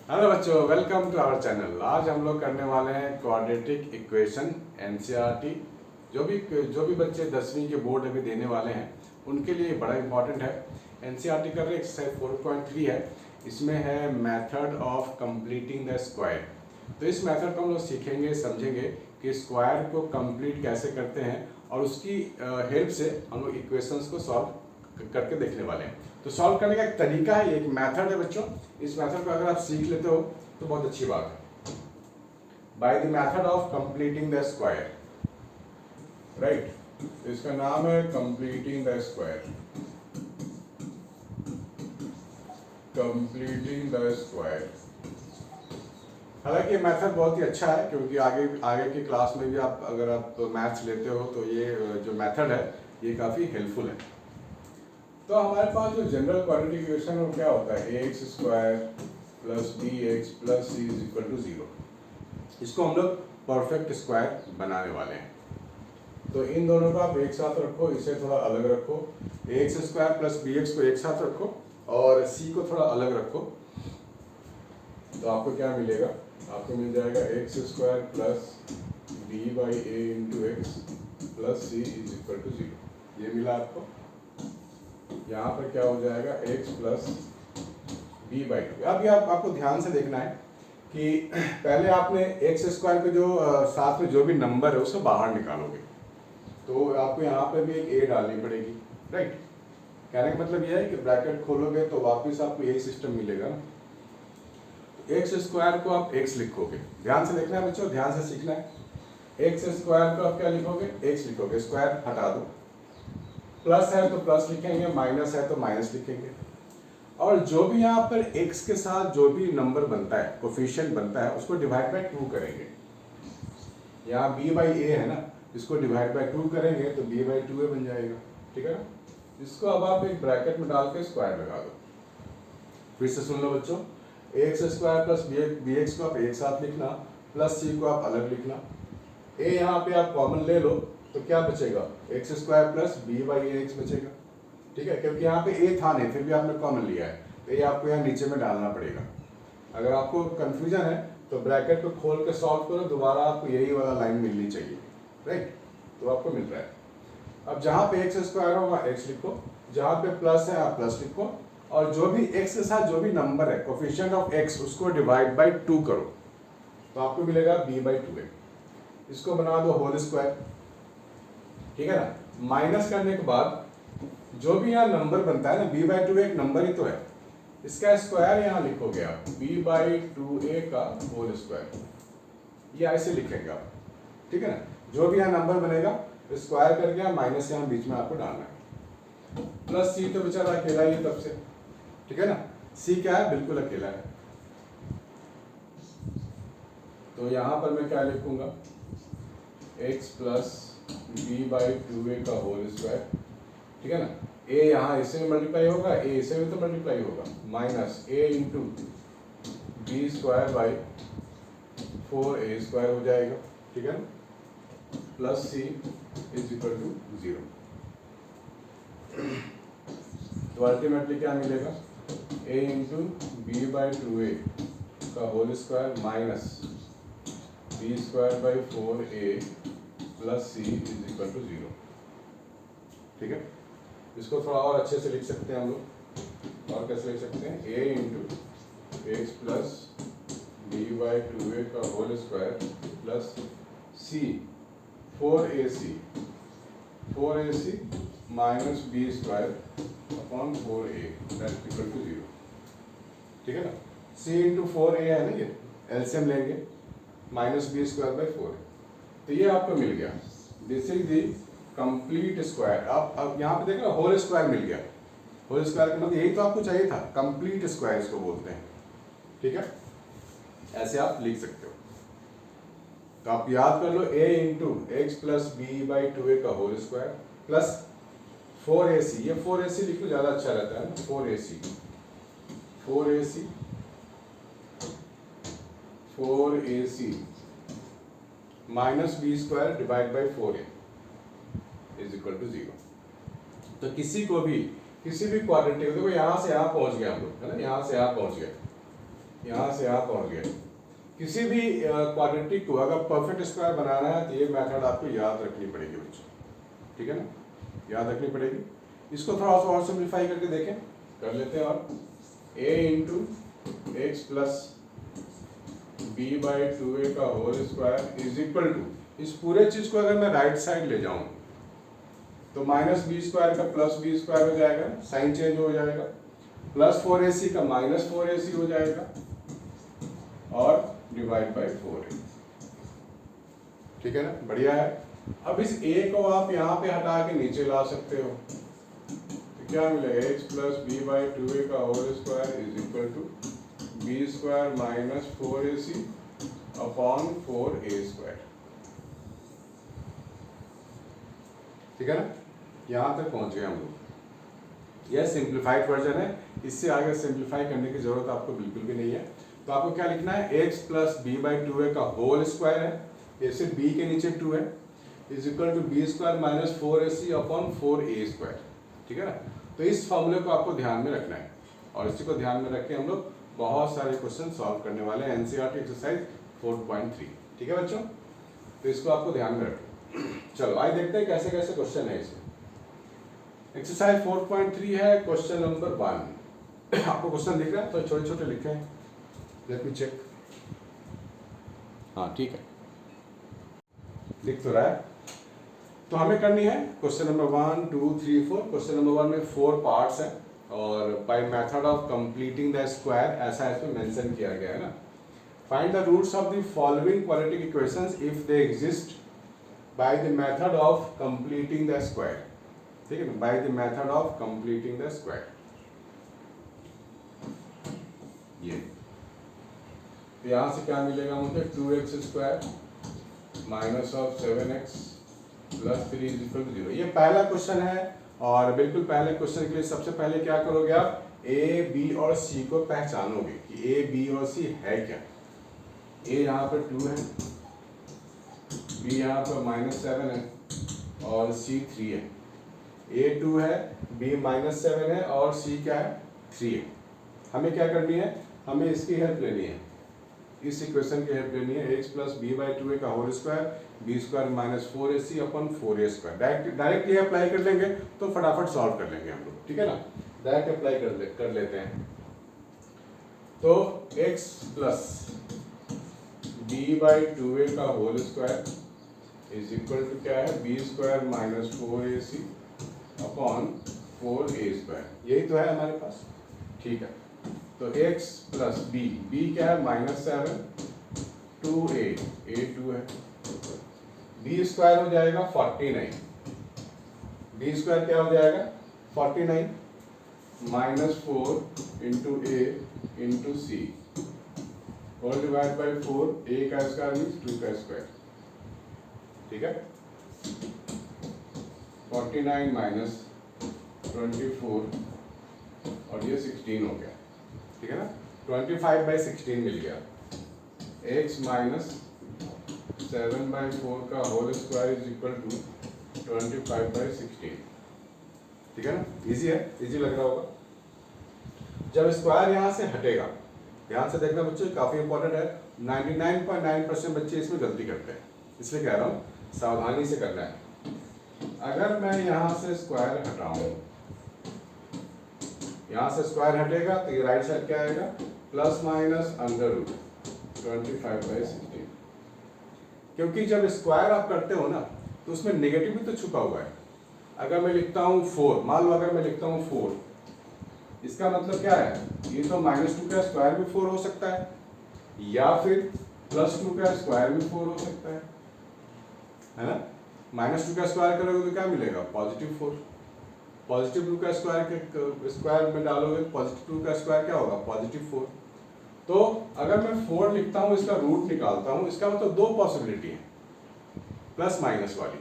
Hello बच्चों, welcome to our channel. आज हम लोग करने वाले हैं क्वाड्रेटिक इक्वेशन एनसीईआरटी। जो भी बच्चे 10वीं के बोर्ड अभी देने वाले हैं उनके लिए बड़ा इंपॉर्टेंट है। एनसीईआरटी कर रहे एक्सरसाइज 4.3 है। इसमें है method of completing the square. तो इस मेथड को हम लोग सीखेंगे, समझेंगे कि स्क्वायर को कंप्लीट कैसे करते हैं और उसकी हेल्प से हम लोग इक्वेशंस को सॉल्व करके देखने वाले हैं। तो सॉल्व करने का एक तरीका है, एक मेथड है बच्चों। इस मेथड को अगर आप सीख लेते हो तो बहुत अच्छी बात है। Bye the method of completing the square, right. तो इसका नाम है completing the square. Completing the square. हालांकि मेथड बहुत ही अच्छा है, क्योंकि आगे आगे की क्लास में भी अगर आप मैथ्स लेते हो तो ये जो मेथड है ये काफ़ी हेल्पफुल है। तो हमारे पास जो जनरल क्वाड्रेटिक इक्वेशन है वो क्या होता है, ax square plus bx plus c is equal to 0। इसको हम लोग परफेक्ट स्क्वायर बनाने वाले हैं। तो इन दोनों को आप एक साथ रखो, इसे थोड़ा अलग रखो। ax स्क्वायर प्लस bx को एक साथ रखो और c को थोड़ा अलग रखो। तो आपको क्या मिलेगा, आपको मिल जाएगा x square plus b by a into x plus c is equal to 0। ये मिला आपको। यहाँ पर क्या हो जाएगा, x plus b by two. अब ये आपको ध्यान से देखना है कि पहले आपने एक्स स्क्वायर के जो साथ में जो भी नंबर है उसे बाहर निकालोगे, तो आपको यहाँ पे भी एक a डालनी पड़ेगी, राइट। कहने का मतलब यह है कि ब्रैकेट खोलोगे तो वापस आपको यही सिस्टम मिलेगा ना। एक्स स्क्वायर को आप x लिखोगे, ध्यान से देखना है बच्चों, ध्यान से सीखना है। एक्स स्क्वायर को आप क्या लिखोगे, x लिखोगे, स्क्वायर हटा दो। प्लस है तो प्लस लिखेंगे, माइनस है तो माइनस लिखेंगे। और जो भी यहाँ पर x के साथ जो भी नंबर बनता है, कोफिशिएंट बनता है, उसको डिवाइड बाय 2 करेंगे। यहाँ b बाई a है ना, इसको डिवाइड बाय 2 करेंगे तो b बाई 2a बन जाएगा, ठीक है ना। इसको अब आप एक ब्रैकेट में डाल के स्क्वायर लगा दो। फिर से सुन लो बच्चों, x square plus b x को आप एक साथ लिखना, प्लस c को आप अलग लिखना। a यहाँ पे आप कॉमन ले लो तो क्या बचेगा, x square plus b by a x बचेगा, ठीक है। क्योंकि यहाँ पे ए था नहीं, फिर भी आपने कॉमन लिया है तो ये आपको यहाँ नीचे में डालना पड़ेगा। अगर आपको कंफ्यूजन है तो ब्रैकेट को खोल के सॉल्व करो, दोबारा आपको यही वाला लाइन मिलनी चाहिए, राइट। तो आपको मिल रहा है। अब जहाँ पे एक्स स्क्वायर होगा एक्स लिखो, जहाँ पे प्लस है आप प्लस लिखो, और जो भी एक्स के साथ जो भी नंबर है कोफिशिएंट ऑफ एक्स उसको डिवाइड बाई 2 करो, तो आपको मिलेगा b बाई 2a। इसको बना दो होल स्क्वायर, ठीक है ना। माइनस करने के बाद जो भी यहाँ नंबर बनता है ना, b बाई 2a एक नंबर ही तो है, इसका स्क्वायर यहाँ लिखोगे आप, b बाई 2a का होल स्क्वायर, ये ऐसे लिखेंगे आप, ठीक है ना। जो भी यहाँ नंबर बनेगा स्क्वायर करके यहाँ माइनस यहाँ बीच में आपको डालना है। प्लस c तो बेचारा अकेला ही तब से, ठीक है ना। c क्या है, बिल्कुल अकेला है। तो यहाँ पर मैं क्या लिखूंगा, x plus b by 2a का होल स्क्वायर, ठीक है ना। a यहाँ इससे भी मल्टीप्लाई होगा, a इससे भी तो मल्टीप्लाई होगा, minus a into b square by 4a square हो जाएगा, ठीक है ना, plus c is equal to 0। तो अल्टीमेटली क्या मिलेगा, a into B by 2a का whole square minus B square by 4a plus c is equal to 0, ठीक है। इसको थोड़ा और अच्छे से लिख सकते हैं हम लोग, और कैसे लिख सकते हैं, a into x plus b by 2a का whole square plus c 4ac minus B square upon 4a that equal to 0, ठीक है ना। c इंटू 4a है ना, ये एलसीएम लेंगे, माइनस बी स्क्वायर बाई 4, तो ये आपको मिल गया। This is the complete square. अब यहाँ पे देखो होल स्क्वायर मिल गया। होल स्क्वायर का मतलब यही तो आपको चाहिए था, कंप्लीट स्क्वायर इसको बोलते हैं, ठीक है। ऐसे आप लिख सकते हो। तो आप याद कर लो, a into x plus b by 2a का होल स्क्वायर प्लस 4ac, ये 4ac लिख लो ज़्यादा अच्छा रहता है ना, 4ac minus B square divide by 4a is equal to 0। तो किसी भी क्वाड्रेटिक, देखो यहाँ से यहाँ पहुँच गया हम लोग, है ना, यहाँ से यहाँ पहुँच गए। यहाँ से यहाँ पहुँच गए। किसी भी क्वाड्रेटिक को अगर परफेक्ट स्क्वायर बनाना है तो ये मेथड आपको याद रखनी पड़ेगी बच्चों, ठीक है ना, याद रखनी पड़ेगी। इसको थोड़ा सा और सिंप्लीफाई करके देखें, कर लेते हैं। और a into x plus b by 2a का whole square is equal to, इस पूरे चीज को अगर मैं राइट साइड ले जाऊं तो माइनस बी स्क्वायर का प्लस बी स्क्वायर हो जाएगा, साइन चेंज हो जाएगा, प्लस 4ac का माइनस 4ac हो जाएगा और डिवाइड बाई 4a, ठीक है ना, बढ़िया है। अब इस a को आप यहाँ पे हटा के नीचे ला सकते हो, तो क्या मिलेगा, x plus b by 2a का whole square is equal to b square minus 4ac upon 4a square, ठीक है ना, यहाँ तक पहुँच गए हम लोग। यह सिंप्लीफाइड वर्जन है, इससे आगे सिंप्लीफाई करने की जरूरत आपको बिल्कुल भी नहीं है। तो आपको क्या लिखना है, x plus b by 2a का होल स्क्वायर है, ये सिर्फ b के नीचे 2 है, is equal to b square minus 4ac upon 4a square, ठीक है ना। तो इस फॉर्मूले को आपको ध्यान में रखना है और इसी को ध्यान में रख के हम लोग बहुत सारे क्वेश्चन सॉल्व करने वाले हैं एनसीईआरटी एक्सरसाइज 4.3, ठीक है बच्चों, तो इसको आपको ध्यान में रखें। चलो आइए देखते हैं कैसे कैसे क्वेश्चन है इसमें। एक्सरसाइज 4.3 है, क्वेश्चन नंबर 1। आपको क्वेश्चन दिख रहा है, तो छोटे छोटे लिखे हैं, लेट मी चेक। हाँ ठीक है, दिख तो रहा है। तो हमें करनी है क्वेश्चन नंबर 1 2 3 4। क्वेश्चन नंबर 1 में 4 पार्ट्स हैं और by method of completing the square ऐसा इसमें मेंशन किया गया है ना। Find the roots of the following quadratic equations if they exist by the method of completing the square, ठीक है ना, by the method of completing the square. ये तो यहाँ से क्या मिलेगा मुझे, 2x square minus of 7x plus 3 is equal to 0। ये पहला क्वेश्चन है और बिल्कुल पहले क्वेश्चन के लिए सबसे पहले क्या करोगे आप, a b और c को पहचानोगे कि a b और c है क्या। a यहाँ पर 2 है, b यहाँ पर -7 है और c 3 है। a 2 है, b -7 है और c क्या है, 3 है। हमें क्या करनी है, हमें इसकी हेल्प लेनी है, इस इक्वेशन की हेल्प लेनी है, x plus b by 2a का whole square b square minus 4ac upon 4a square. Direct ये अप्लाई कर लेंगे तो फटाफट सॉल्व कर लेंगे हम लोग, ठीक है ना, डायरेक्ट अप्लाई कर लेते हैं। तो x plus b by 2a का whole square is equal to क्या है, b square minus 4ac upon 4a square, यही तो है हमारे पास, ठीक है। तो x प्लस b क्या है, -7 2a, a 2 है, b स्क्वायर हो जाएगा 49, b स्क्वायर क्या हो जाएगा 49 minus 4 into a into c whole divide by 4, a का स्क्वायर मीन्स 2 का स्क्वायर, ठीक है। 49 माइनस 24 और ये 16 हो गया, ठीक है ना, 25/16 मिल गया। x माइनस 7/4 का whole square is equal to 25/16, ठीक है ना, इजी है, इजी लग रहा होगा। जब स्क्वायर यहाँ से हटेगा, ध्यान से देखना बच्चों, काफी इंपॉर्टेंट है, 99.9% बच्चे इसमें गलती करते हैं, इसलिए कह रहा हूँ सावधानी से करना है। अगर मैं यहाँ से स्क्वायर हटाऊं, यहाँ से स्क्वायर हटेगा तो ये राइट साइड क्या आएगा, प्लस माइनस अंडर रूट 25/16, क्योंकि जब स्क्वायर आप करते हो ना तो उसमें नेगेटिव भी तो छुपा हुआ है। अगर मैं लिखता हूँ 4, मान लो अगर मैं लिखता हूँ 4, इसका मतलब क्या है, ये तो -2 का स्क्वायर भी 4 हो सकता है या फिर +2 का स्क्वायर भी 4 हो सकता है ना। -2 का स्क्वायर करोगे तो क्या मिलेगा, +4, +2 का स्क्वायर में डालोगे, +2 का स्क्वायर क्या होगा, +4। तो अगर मैं 4 लिखता हूँ, इसका रूट निकालता हूँ, इसका मतलब 2 पॉसिबिलिटी है प्लस माइनस वाली,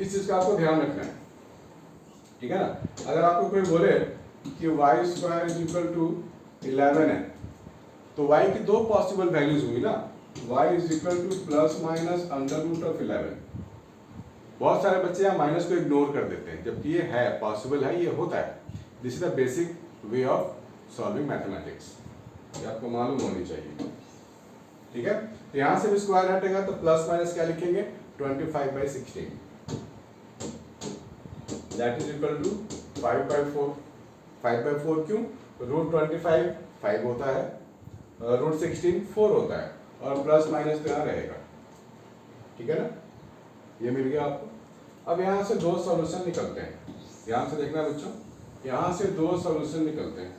इस चीज का आपको ध्यान रखना है, ठीक है ना। अगर आपको कोई बोले कि y square is equal to 11 है, तो y की 2 पॉसिबल वैल्यूज हुई ना, y is equal to plus minus under root of 11। बहुत सारे बच्चे यहाँ माइनस को इग्नोर कर देते हैं, जबकि ये है, पॉसिबल है, ये होता है। This is the basic way of solving mathematics, ये आपको मालूम होनी चाहिए। ठीक है, तो यहां से भी स्क्वायर हटेगा तो प्लस माइनस क्या लिखेंगे 25/16 दैट इज इक्वल टू 5/4। 5/4 क्यों? √25 5 होता है, √16 4 होता है और प्लस माइनस तो यहाँ रहेगा। ठीक है ना, ये मिल गया आपको। अब यहाँ से दो सॉल्यूशन निकलते हैं, ध्यान से देखना बच्चों, यहाँ से दो सॉल्यूशन निकलते हैं।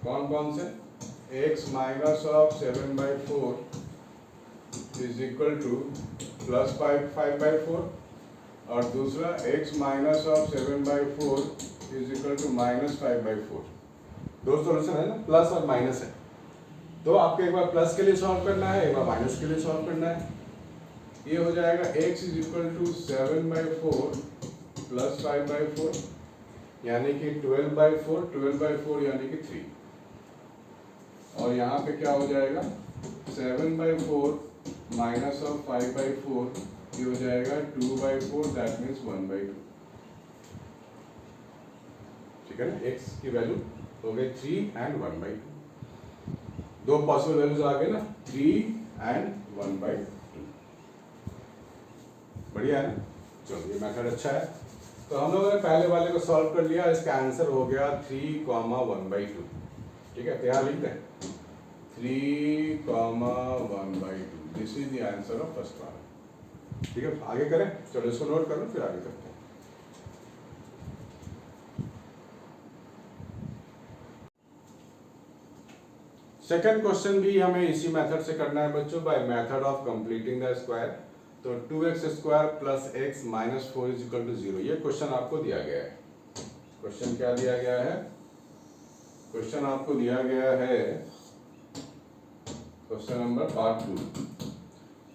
कौन कौन से? x minus of 7/4 is equal to plus 5/4 और दूसरा x minus of 7/4 is equal to minus 5/4। दो सॉल्यूशन है ना, प्लस और माइनस है, तो आपको एक बार प्लस के लिए सॉल्व करना है, एक बार माइनस के लिए सॉल्व करना है। ये हो जाएगा x is equal to 7/4 plus 5/4 यानी कि 12/4, 12/4 यानी कि 3, और यहाँ पे क्या हो जाएगा 7/4 माइनस ऑफ 5/4 ये हो जाएगा 2/4 दैट मीन्स 1/2। ठीक है ना, x की वैल्यू हो गई 3 एंड 1/2। दो पॉसिबल वैल्यूज आ गए ना, 3 एंड 1/2। बढ़िया है ना, चलो ये मेथड अच्छा है। तो हम लोगों ने पहले वाले को सॉल्व कर लिया, इसका आंसर हो गया 3, 1/2। ठीक है, तो यहाँ लिख दें 3, 1/2, this is the answer of first one. ठीक है, आगे करें, चलो इसको नोट करो फिर आगे करते हैं। सेकंड क्वेश्चन भी हमें इसी मेथड से करना है बच्चों, by method of completing the square. तो 2x² plus x minus 4 is equal to 0, ये क्वेश्चन आपको दिया गया है। क्वेश्चन क्या दिया गया है? क्वेश्चन आपको दिया गया है question number part 2,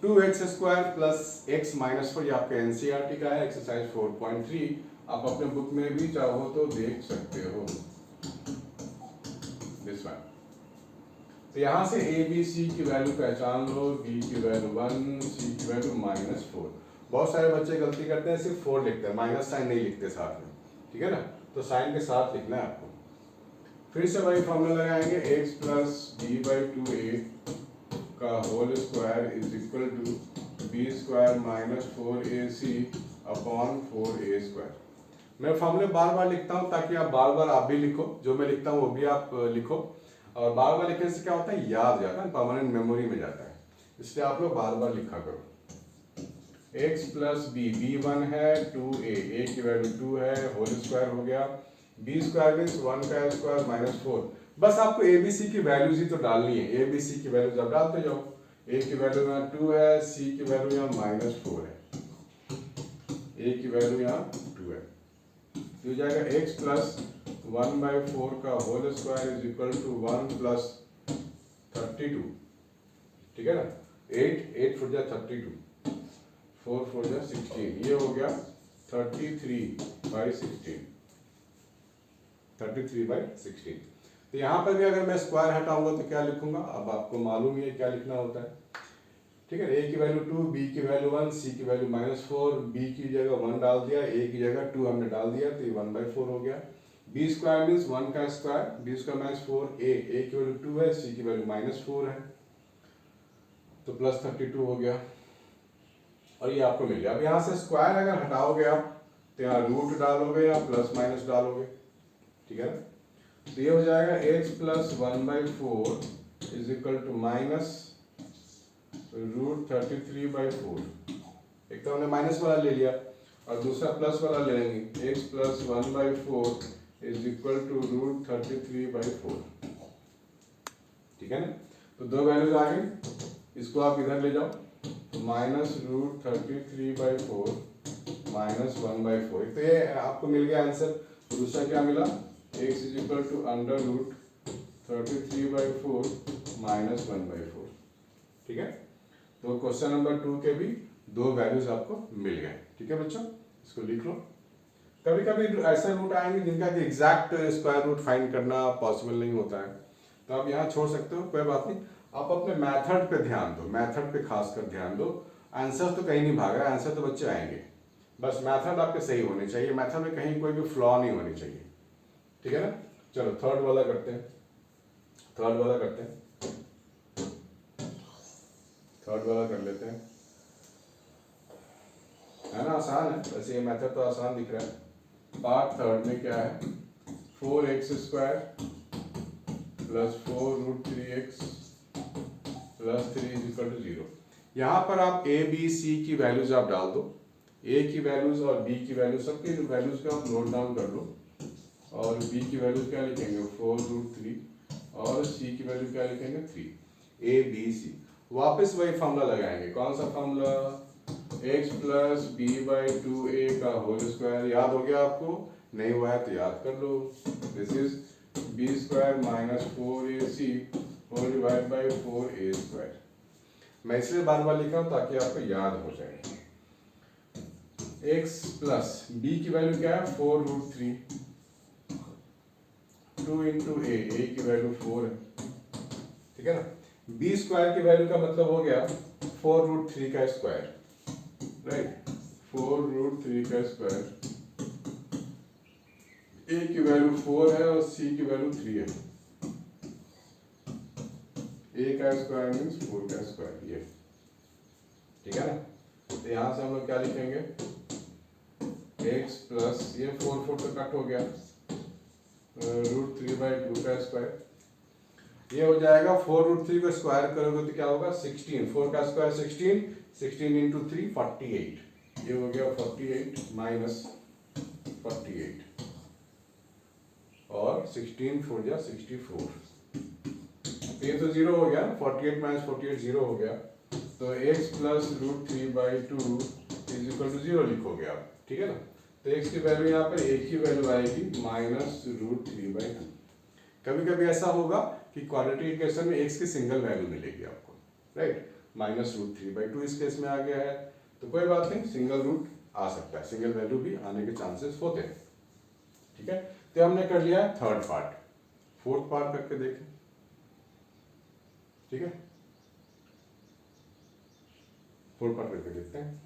2x² plus x minus 4, ये आपका एनसीईआरटी का है, एक्सरसाइज 4.3। आप अपने बुक में भी चाहो तो देख सकते हो, दिस वन। तो यहाँ से ए बी सी की वैल्यू पहचान लो, बी की वैल्यू 1, सी की वैल्यू -4। बहुत सारे बच्चे गलती करते हैं, सिर्फ 4 लिखते हैं, माइनस साइन नहीं लिखते साथ में। ठीक है ना, तो साइन के साथ लिखना है आपको। फिर से वही फॉर्मूला लगाएंगे, x प्लस b/2a का whole square is equal to b² minus 4ac upon 4a²। मैं फॉर्मूले बार बार लिखता हूँ ताकि आप बार आप भी लिखो, जो मैं लिखता हूँ वो भी आप लिखो, और बार बार लिखने से क्या होता है, याद जाता है, परमानेंट मेमोरी में जाता है, इसलिए आप लोग बार बार लिखा करो। x प्लस b, b1 है 2a, a की वैल्यू 2 है, होल स्क्वायर हो गया, b² मीन्स 1 का स्क्वायर माइनस 4। बस आपको ए बी सी की वैल्यूज ही तो डालनी है, ए बी सी की वैल्यूज आप डालते जाओ। a की वैल्यू यहाँ 2 है, c की वैल्यू यहाँ -4 है, a की वैल्यू यहाँ 2 है, तो हो जाएगा x प्लस 1/4 का whole square is equal to 1 plus 32। ठीक है ना, 8 4 जा 32, 4 4 जा 16, ये हो गया 33/16, 33/16। तो यहाँ पर भी अगर मैं स्क्वायर हटाऊंगा तो क्या लिखूंगा, अब आपको मालूम है क्या लिखना होता है। ठीक है, a की वैल्यू 2, b की वैल्यू 1, c की वैल्यू -4, b की जगह 1 डाल दिया, a की जगह 2 हमने डाल दिया, तो ये 1/4 हो गया। b² मीन्स 1 का स्क्वायर, b² -4, a की वैल्यू 2 है, c की वैल्यू -4 है, तो प्लस 32 हो गया, और ये आपको मिल गया। अब यहाँ से स्क्वायर अगर हटाओगे आप तो यहाँ रूट डालोगे या प्लस माइनस डालोगे। ठीक है ना, तो ये हो जाएगा x plus 1/4 is equal to minus √33/4। एक तो हमने माइनस वाला ले लिया और दूसरा प्लस वाला ले लेंगे, x plus 1/4 is equal to √33/4। ठीक है ना, तो दो वैल्यूज आ गई, इसको आप इधर ले जाओ, तो माइनस √33/4 माइनस 1/4, तो ये आपको मिल गया आंसर। दूसरा क्या मिला, x is equal to √33/4 minus 1/4। ठीक है, तो क्वेश्चन नंबर 2 के भी दो वैल्यूज आपको मिल गए। ठीक है बच्चों, इसको लिख लो। कभी कभी ऐसे रूट आएंगे जिनका कि एग्जैक्ट स्क्वायर रूट फाइंड करना पॉसिबल नहीं होता है, तो आप यहाँ छोड़ सकते हो, कोई बात नहीं। आप अपने मेथड पे ध्यान दो, मेथड पे खासकर ध्यान दो। आंसर तो कहीं नहीं भाग रहा, आंसर तो बच्चे आएंगे, बस मेथड आपके सही होने चाहिए, मेथड में कहीं कोई भी फ्लॉ नहीं होनी चाहिए। ठीक है ना, चलो थर्ड वाला करते हैं, थर्ड वाला कर लेते हैं, है ना, आसान है वैसे ये मेथड तो आसान दिख रहा है। पार्ट थर्ड में क्या है, 4x² प्लस 4√3x प्लस 3 = 0। यहाँ पर आप a b c की वैल्यूज आप डाल दो, a की वैल्यूज और b की वैल्यूज, सबकी वैल्यूज को आप नोट डाउन कर लो, और b की वैल्यू क्या लिखेंगे 4√3 और c की वैल्यू क्या लिखेंगे 3, a b c। वापस वही फॉर्मूला लगाएंगे, कौन सा formula, x plus b by 2a का होल स्क्वायर। याद हो गया आपको, नहीं हुआ है तो याद कर लो, this is b² minus 4ac whole divide by 4a²। मैं इसलिए बार बार लिख रहा हूँ ताकि आपको याद हो जाए। x प्लस b की वैल्यू क्या है 4√3, 2 इंटू a की वैल्यू 4 है, ठीक है ना। b² की वैल्यू का मतलब हो गया 4√3 का स्क्वायर, राइट, 4√3 का स्क्वायर, a की वैल्यू 4 है और c की वैल्यू 3 है, a का स्क्वायर मीन्स 4 का स्क्वायर, ये ठीक है ना। तो यहाँ से हम लोग क्या लिखेंगे, x प्लस ये 4 4 तो कट हो गया, √3/2 का स्क्वायर, ये हो जाएगा 4√3 को स्क्वायर करोगे तो क्या होगा 16, 4 का स्क्वायर 16, 16 इंटू 3 48, ये हो गया 48 माइनस 48 और 16 4 जा 64, ये तो 0 हो गया, 48 माइनस 48 0 हो गया, तो x प्लस √3/2 = 0 लिखोगे आप, ठीक है ना। तो x की वैल्यू यहाँ पर एक ही वैल्यू आएगी माइनस √3/2। कभी कभी ऐसा होगा कि क्वाड्रेटिक इक्वेशन में x की सिंगल वैल्यू मिलेगी आपको, राइट, माइनस √3/2 इस केस में आ गया है, तो कोई बात नहीं, सिंगल रूट आ सकता है, सिंगल वैल्यू भी आने के चांसेस होते हैं, ठीक है। तो हमने कर लिया थर्ड पार्ट, फोर्थ पार्ट करके देखें, ठीक है, फोर्थ पार्ट करके देखते हैं।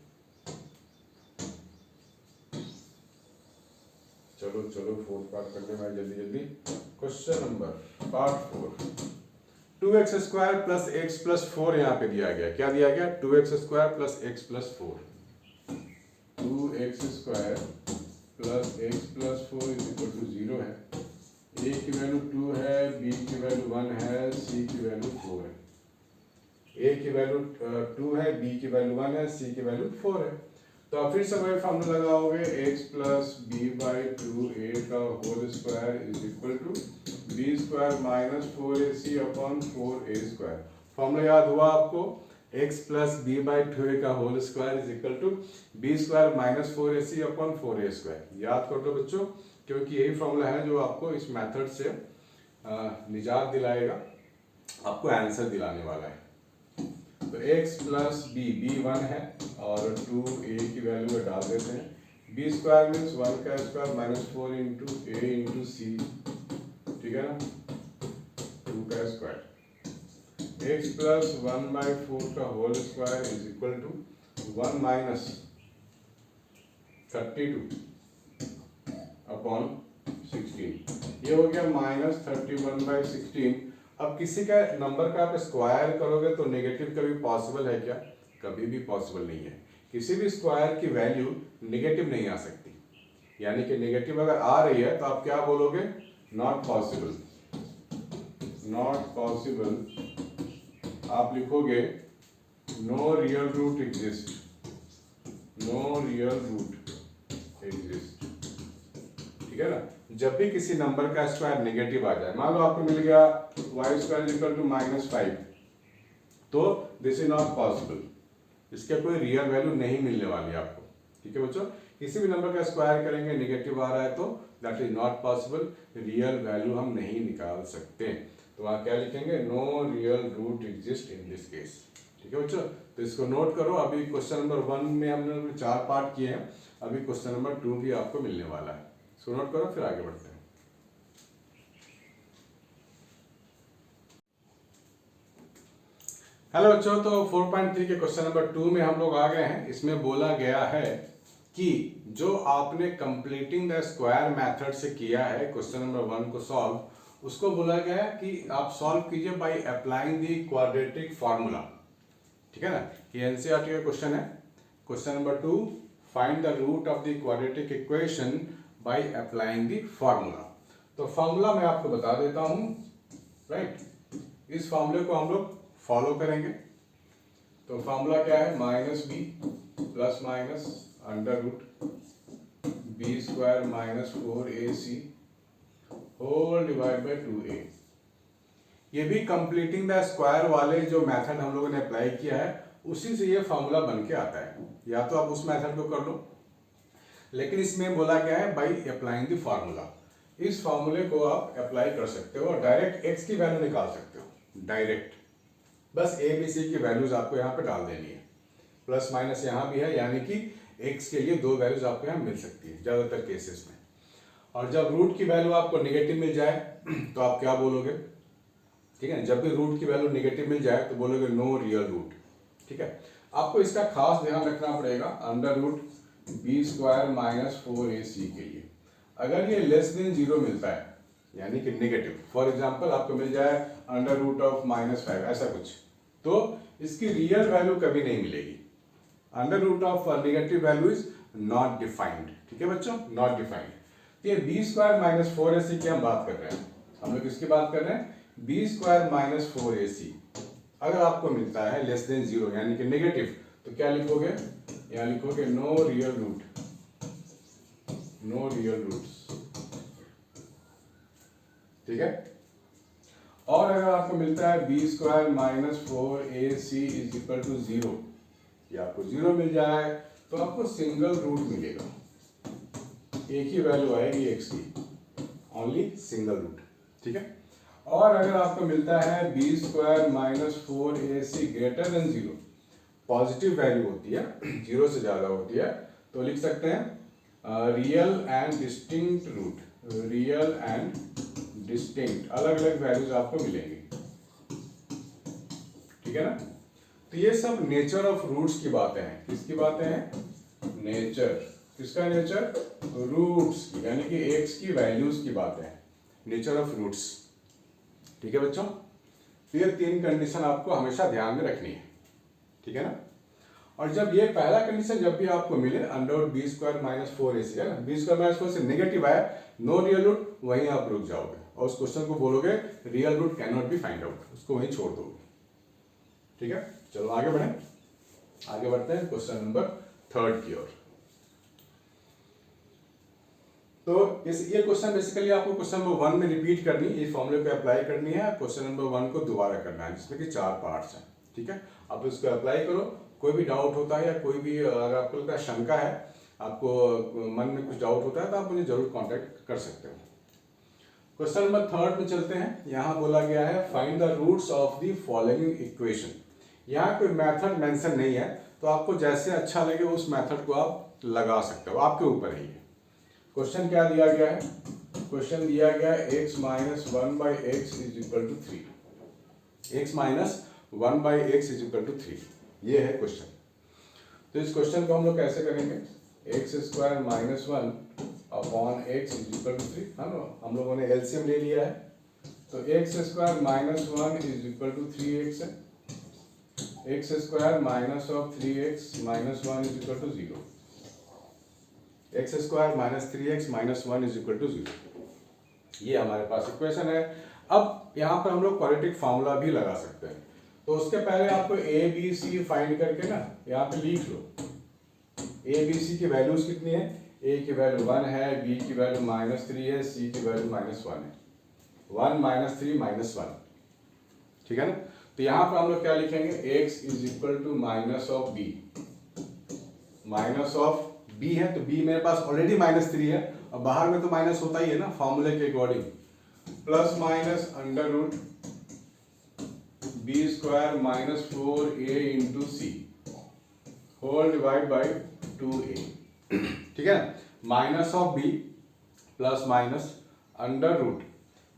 चलो चलो फोर्थ पार्ट करने में जल्दी जल्दी। Question number part 4, 2x² plus x plus 4 यहाँ पे दिया गया, क्या दिया गया 2x² plus x plus 4, 2x² plus x plus 4 = 0 है, a की वैल्यू 2 है, b की वैल्यू 1 है, c की वैल्यू 4 है, a की वैल्यू 2 है, b की वैल्यू 1 है, c की वैल्यू 4 है। तो आप फिर से वही फॉर्मूला लगाओगे, x प्लस b/2a का whole square = b² minus 4ac upon 4a²। Formula याद हुआ आपको, x प्लस b/2a का whole square = b² minus 4ac upon 4a²। याद कर लो बच्चों, क्योंकि यही फॉर्मूला है जो आपको इस मेथड से निजात दिलाएगा, आपको आंसर दिलाने वाला है। तो x प्लस b 1 है और 2a की वैल्यू डाल देते हैं, b² मीन्स 1 का square minus 4 into a into c, ठीक है ना, 2 का स्क्वायर, x प्लस 1/4 का होल स्क्वायर = 1 माइनस 32 अपॉन 16, ये हो गया माइनस 31/16। अब किसी का नंबर का आप स्क्वायर करोगे तो नेगेटिव कभी पॉसिबल है क्या, कभी भी पॉसिबल नहीं है, किसी भी स्क्वायर की वैल्यू नेगेटिव नहीं आ सकती, यानी कि नेगेटिव अगर आ रही है तो आप क्या बोलोगे, नॉट पॉसिबल, नॉट पॉसिबल, आप लिखोगे no real root exist, no real root exist, ठीक है ना। जब भी किसी नंबर का स्क्वायर नेगेटिव आ जाए, मान लो आपको मिल गया y² = -5, तो दिस इज नॉट पॉसिबल, इसके कोई रियल वैल्यू नहीं मिलने वाली आपको, ठीक है बच्चों। किसी भी नंबर का स्क्वायर करेंगे नेगेटिव आ रहा है तो that is not possible, real value हम नहीं निकाल सकते, तो वहाँ क्या लिखेंगे, no real root exist in this case, ठीक है बच्चों। तो इसको नोट करो, अभी क्वेश्चन नंबर 1 में हमने 4 पार्ट किए हैं, अभी क्वेश्चन नंबर 2 भी आपको मिलने वाला है, इसको नोट करो फिर आगे बढ़ते हैं। हेलो बच्चों, तो 4.3 के क्वेश्चन नंबर 2 में हम लोग आ गए हैं। इसमें बोला गया है कि जो आपने कंप्लीटिंग द स्क्वायर मेथड से किया है क्वेश्चन नंबर 1 को सॉल्व, उसको बोला गया है कि आप सॉल्व कीजिए by applying the quadratic formula. ठीक है ना, ये एनसीईआरटी का क्वेश्चन है। Question number 2, find the root of the quadratic equation by applying the formula. तो फार्मूला मैं आपको बता देता हूं, राइट। इस फार्मूले को हम लोग फॉलो करेंगे। तो फार्मूला क्या है, minus b plus minus under root b square minus 4ac whole divide by 2a। ये भी कंप्लीटिंग द स्क्वायर वाले जो मेथड हम लोगों ने अप्लाई किया है उसी से ये फार्मूला बन के आता है। या तो आप उस मेथड को कर लो, लेकिन इसमें बोला गया है बाई अप्लाइंग द फार्मूला। इस फार्मूले को आप अप्लाई कर सकते हो और डायरेक्ट x की वैल्यू निकाल सकते हो डायरेक्ट। बस a b c की वैल्यूज आपको यहाँ पे डाल देनी है। प्लस माइनस यहाँ भी है, यानी कि x के लिए 2 वैल्यूज आपको यहाँ मिल सकती है ज़्यादातर केसेस में। और जब रूट की वैल्यू आपको नेगेटिव मिल जाए तो आप क्या बोलोगे, ठीक है। जब भी रूट की वैल्यू नेगेटिव मिल जाए तो बोलोगे नो रियल रूट। ठीक है, आपको इसका खास ध्यान रखना पड़ेगा under root b square minus 4ac के लिए। अगर ये लेस देन 0 मिलता है यानी कि नेगेटिव, फॉर एग्जांपल आपको मिल जाए अंडर रूट ऑफ -5 ऐसा कुछ, तो इसकी रियल वैल्यू कभी नहीं मिलेगी। Under root of negative value is not defined. ठीक है बच्चों, नॉट डिफाइंड। ये बी स्क्वायर माइनस 4ac की हम बात कर रहे हैं। हम लोग किसकी बात कर रहे हैं, बी स्क्वायर माइनस 4ac। अगर आपको मिलता है लेस देन 0 यानी कि नेगेटिव, तो क्या लिखोगे, यहाँ लिखोगे no real root, no real roots. ठीक है, और अगर आपको मिलता है b square minus 4ac is equal to 0, या आपको 0 मिल जाए तो आपको सिंगल रूट मिलेगा। एक ही वैल्यू आएगी x की, ओनली सिंगल रूट। ठीक है, और अगर आपको मिलता है b square minus 4ac greater than 0, positive value होती है, 0 से ज़्यादा होती है, तो लिख सकते हैं real and distinct root, real and distinct, अलग अलग वैल्यूज आपको मिलेंगी। ठीक है ना, तो ये सब नेचर ऑफ रूट्स की बातें हैं। किसकी बातें हैं, नेचर, किसका नेचर, रूट्स की, यानी कि x की वैल्यूज की बातें हैं, नेचर ऑफ रूट्स। ठीक है बच्चों, तो ये 3 कंडीशन आपको हमेशा ध्यान में रखनी है। ठीक है ना, और जब ये पहला कंडीशन जब भी आपको मिले under root b square minus 4ac है ना, बी स्क्वायर माइनस 4 से नेगेटिव आया, नो रियल रूट, वहीं आप रुक जाओगे और उस क्वेश्चन को बोलोगे real root can not be find out, उसको वहीं छोड़ दोगे। ठीक है, चलो आगे बढ़ें, आगे बढ़ते हैं क्वेश्चन नंबर 3 की ओर। तो ये क्वेश्चन बेसिकली आपको क्वेश्चन नंबर 1 में रिपीट करनी है, ये फॉर्मूले को अप्लाई करनी है, क्वेश्चन नंबर 1 को दोबारा करना है, जिसमें कि 4 पार्ट्स हैं। ठीक है, आप इसको अप्लाई करो। कोई भी डाउट होता है या कोई भी अगर आपको लगता है शंका है, आपको मन में कुछ डाउट होता है, तो आप मुझे जरूर कांटेक्ट कर सकते हो। क्वेश्चन नंबर 3 में चलते हैं। यहाँ बोला गया है find the roots of the following equation. यहाँ कोई मेथड मेंशन नहीं है, तो आपको जैसे अच्छा लगे उस मेथड को आप लगा सकते हो, आपके ऊपर है ये। क्वेश्चन क्या दिया गया है, क्वेश्चन दिया गया है x minus 1/x is equal to 3, x minus 1/x is equal to 3, ये है क्वेश्चन। तो इस क्वेश्चन को हम लोग कैसे करेंगे, x square minus 1 upon x is equal to 3, है ना, हम लोगों ने एलसीएम ले लिया है, तो x square minus 1 is equal to 3x है, x square minus of 3x minus 1 is equal to 0, x square minus 3x minus 1 is equal to 0, ये हमारे पास इक्वेशन है। अब यहाँ पर हम लोग क्वाड्रेटिक फार्मूला भी लगा सकते हैं, तो उसके पहले आपको a b c फाइंड करके ना यहाँ पे लिख लो। a b c की वैल्यूज कितनी है, a की वैल्यू 1 है, b की वैल्यू -3 है, c की वैल्यू -1 है, 1 -3 -1। ठीक है ना, तो यहाँ पर हम लोग क्या लिखेंगे, x is equal to minus of b, minus of b है तो b मेरे पास ऑलरेडी -3 है, और बाहर में तो माइनस होता ही है ना फॉर्मूले के according, plus minus under root b square minus 4a into c whole divide by 2a। ठीक है, minus of b plus minus under root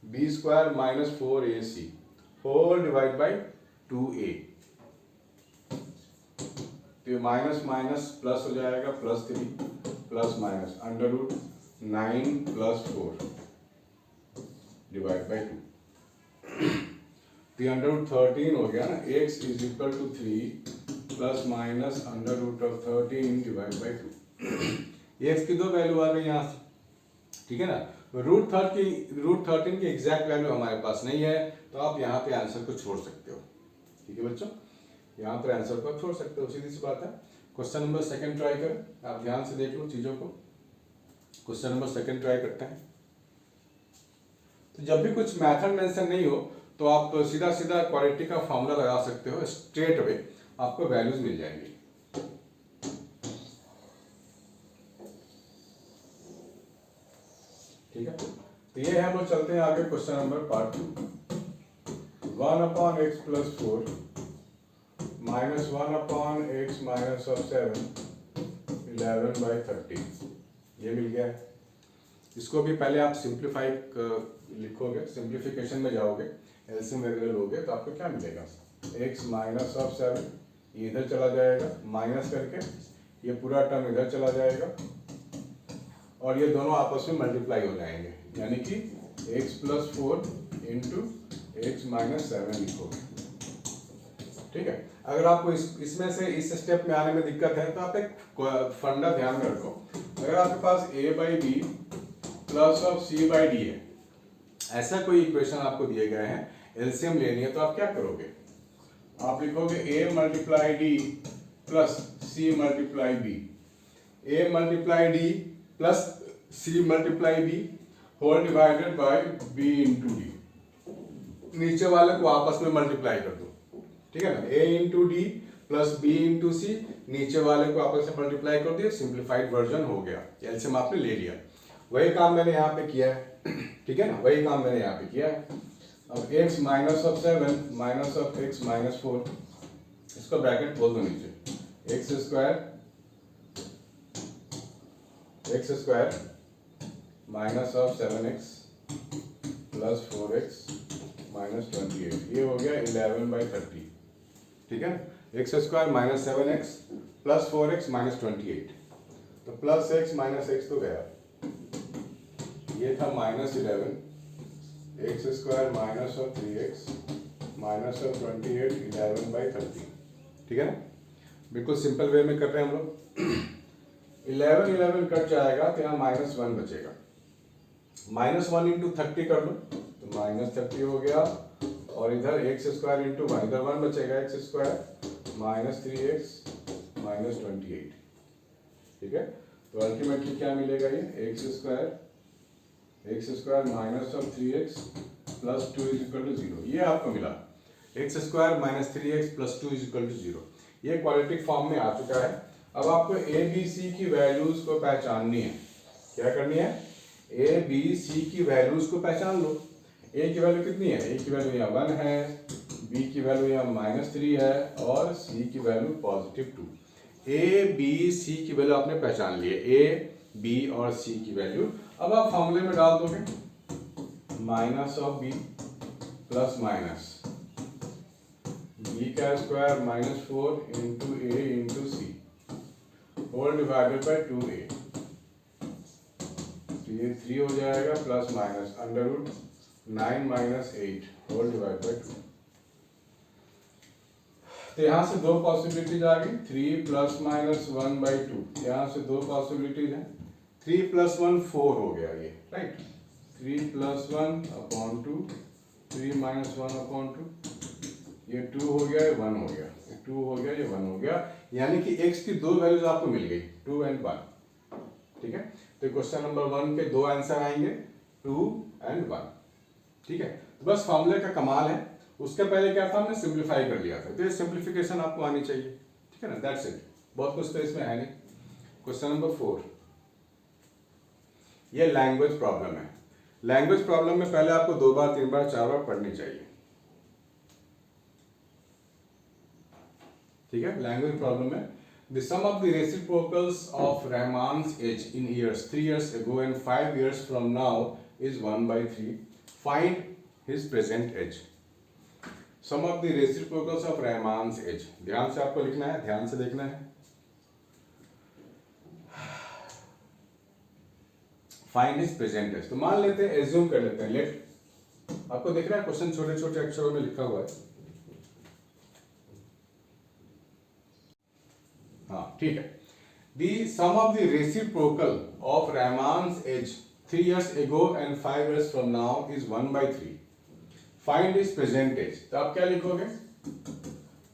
b square minus 4ac whole divide by 2a। तो minus minus plus हो जाएगा, +3 plus minus under root 9 plus 4 divide by 2। तो under root 13 हो गया ना, x is equal to 3 plus minus under root of 13 divide by 2। x की दो value आ गई यहाँ से, ठीक है ना। रूट 13 की एग्जैक्ट वैल्यू हमारे पास नहीं है, तो आप यहाँ पे आंसर को छोड़ सकते हो, ठीक है बच्चों, यहाँ पर आंसर को छोड़ सकते हो, सीधी सी बात है। क्वेश्चन नंबर सेकंड ट्राई करें, आप ध्यान से देख लो चीज़ों को। क्वेश्चन नंबर सेकंड ट्राई करते हैं। तो जब भी कुछ मेथड मेंशन नहीं हो तो आप सीधा सीधा क्वालिटी का फॉर्मूला लगा सकते हो, स्ट्रेट अवे आपको वैल्यूज मिल जाएंगी। ठीक है, तो ये हम लोग चलते हैं आगे question number part 2। 1/x + 4 minus 1/x minus of 7 11/30 ये मिल गया है। इसको भी पहले आप सिंप्लीफाई लिखोगे, सिंप्लीफिकेशन में जाओगे, एलसीएम वगैरह लोगे तो आपको क्या मिलेगा, x माइनस ऑफ 7 ये इधर चला जाएगा, माइनस करके ये पूरा टर्म इधर चला जाएगा और ये दोनों आपस में मल्टीप्लाई हो जाएंगे, यानी कि x + 4 इंटू x माइनस 7 लिखोगे। ठीक है, अगर आपको इसमें से इस स्टेप में आने में दिक्कत है तो आप एक फंडा ध्यान में रखो। अगर आपके पास a/b प्लस ऑफ c/d है, ऐसा कोई इक्वेशन आपको दिए गए हैं, एलसीएम लेनी है, तो आप क्या करोगे, आप लिखोगे a multiply d plus c multiply b, a multiply d plus c multiply b whole divided by b into d. नीचे वाले को आपस में मल्टीप्लाई कर दो, ठीक है ना, a into D plus b into C, नीचे वाले को आपस में मल्टीप्लाई कर दिया, सिंप्लीफाइड वर्जन हो गया, एलसीएम आपने ले लिया। वही काम मैंने यहाँ पे किया है, ठीक है ना, वही काम मैंने यहाँ पे किया है। अब x minus of 7 minus of x minus 4, इसको ब्रैकेट खोल दो नीचे, x square minus of 7x plus 4x minus 28, ये हो गया 11/30, ठीक है, x square minus 7x plus 4x minus 28, तो प्लस x माइनस x तो गया, ये था minus 11, x square minus of 3x minus of 28 11/30, ठीक है ना, बिल्कुल सिंपल वे में कर रहे हैं हम लोग। 11 कट जाएगा तो यहाँ -1 बचेगा, -1 इंटू 30 कर लो तो -30 हो गया, और इधर x स्क्वायर इंटू 1, इधर 1 बचेगा, x square minus 3x minus 28, ठीक है, तो अल्टीमेटली क्या मिलेगा, ये x square minus of 3x plus 2 is equal to 0, ये आपको मिला, x square minus 3x plus 2 is equal to 0, ये क्वाड्रेटिक फॉर्म में आ चुका है। अब आपको a b c की वैल्यूज को पहचाननी है, क्या करनी है, a b c की वैल्यूज को पहचान लो। a की वैल्यू कितनी है, a की वैल्यू यहाँ 1 है, b की वैल्यू यहाँ -3 है और c की वैल्यू +2। a b c की वैल्यू आपने पहचान ली है, a b और c की वैल्यू। अब आप फॉर्मूले में डाल दोगे, minus of b plus minus b का square -4 into a into c whole divided by 2a, तो ये 3 हो जाएगा, plus minus under root 9 minus 8 whole divide by 2। तो यहाँ से दो पॉसिबिलिटीज आ गई, 3 प्लस माइनस 1/2, यहाँ से दो पॉसिबिलिटीज हैं, 3 प्लस 1 4 हो गया ये, राइट, 3 प्लस 1/2, 3 माइनस 1/2, ये 2 हो गया, ये 1 हो गया, ये 2 हो गया, ये 1 हो गया, यानी कि x की दो वैल्यूज आपको मिल गई, 2 और 1, ठीक है। तो क्वेश्चन नंबर 1 के दो आंसर आएंगे, 2 और 1, ठीक है। तो बस फॉर्मूले का कमाल है, उसके पहले क्या था, हमने सिंप्लीफाई कर लिया था, तो ये सिंप्लीफिकेशन आपको आनी चाहिए, ठीक है ना, दैट्स इट, बहुत कुछ तो इसमें है नहीं। क्वेश्चन नंबर 4, ये लैंग्वेज प्रॉब्लम है। लैंग्वेज प्रॉब्लम में पहले आपको 2 बार 3 बार 4 बार पढ़नी चाहिए, ठीक है। लैंग्वेज प्रॉब्लम में the sum of the reciprocals of Rahman's age in years 3 years ago and 5 years from now is 1/3. Find his present age. Sum of the reciprocals of Rahman's age. ध्यान से आपको लिखना है, ध्यान से देखना है। Find his present age. तो मान लेते हैं, एज्यूम कर लेते हैं, लेट, आपको दिख रहा है क्वेश्चन छोटे छोटे अक्षरों में लिखा हुआ है। हाँ ठीक है। The sum of the reciprocal of Rahman's age 3 years ago and 5 years from now is 1/3. Find his present age। तो आप क्या लिखोगे?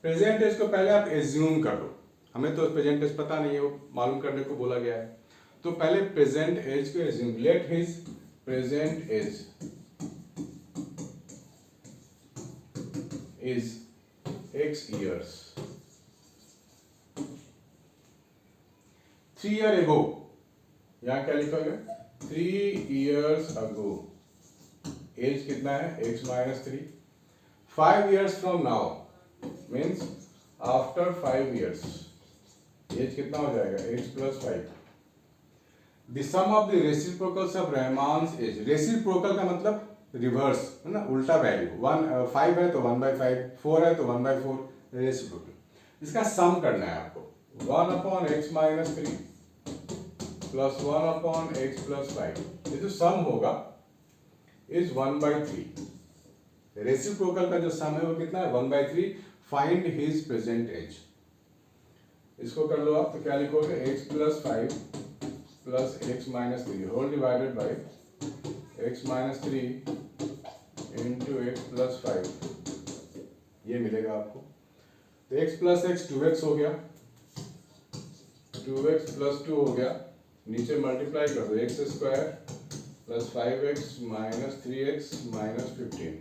प्रेजेंट एज को पहले आप एज्यूम कर लो, हमें तो प्रेजेंट एज पता नहीं है, वो मालूम करने को बोला गया है। तो पहले प्रेजेंट एज को assume, let his present age is x years। 3 year ago, यहाँ क्या लिखोगे? 3 years ago एज कितना है? x minus 3। 5 years from now means after 5 years age कितना हो जाएगा? x plus 5। The sum of the reciprocals of Rahman's age, reciprocal का मतलब रिवर्स है ना, उल्टा वैल्यू। 5 है तो 1/5, 4 है तो 1/4, रेसिप्रोकल। इसका सम करना है आपको, 1/x minus 3 plus 1/x plus 5, ये जो सम होगा इज 1/3। रेसिप्रोकल का जो सम है वो कितना है? 1/3। फाइंड हिज प्रेजेंट एज, इसको कर लो आप, तो क्या लिखोगे? x plus 5 plus x minus 3 whole divided by x minus 3 into x plus 5, ये मिलेगा आपको। तो x plus x 2x हो गया, 2x plus 2 हो गया, नीचे मल्टीप्लाई कर दो, x square plus 5x minus 3x minus 15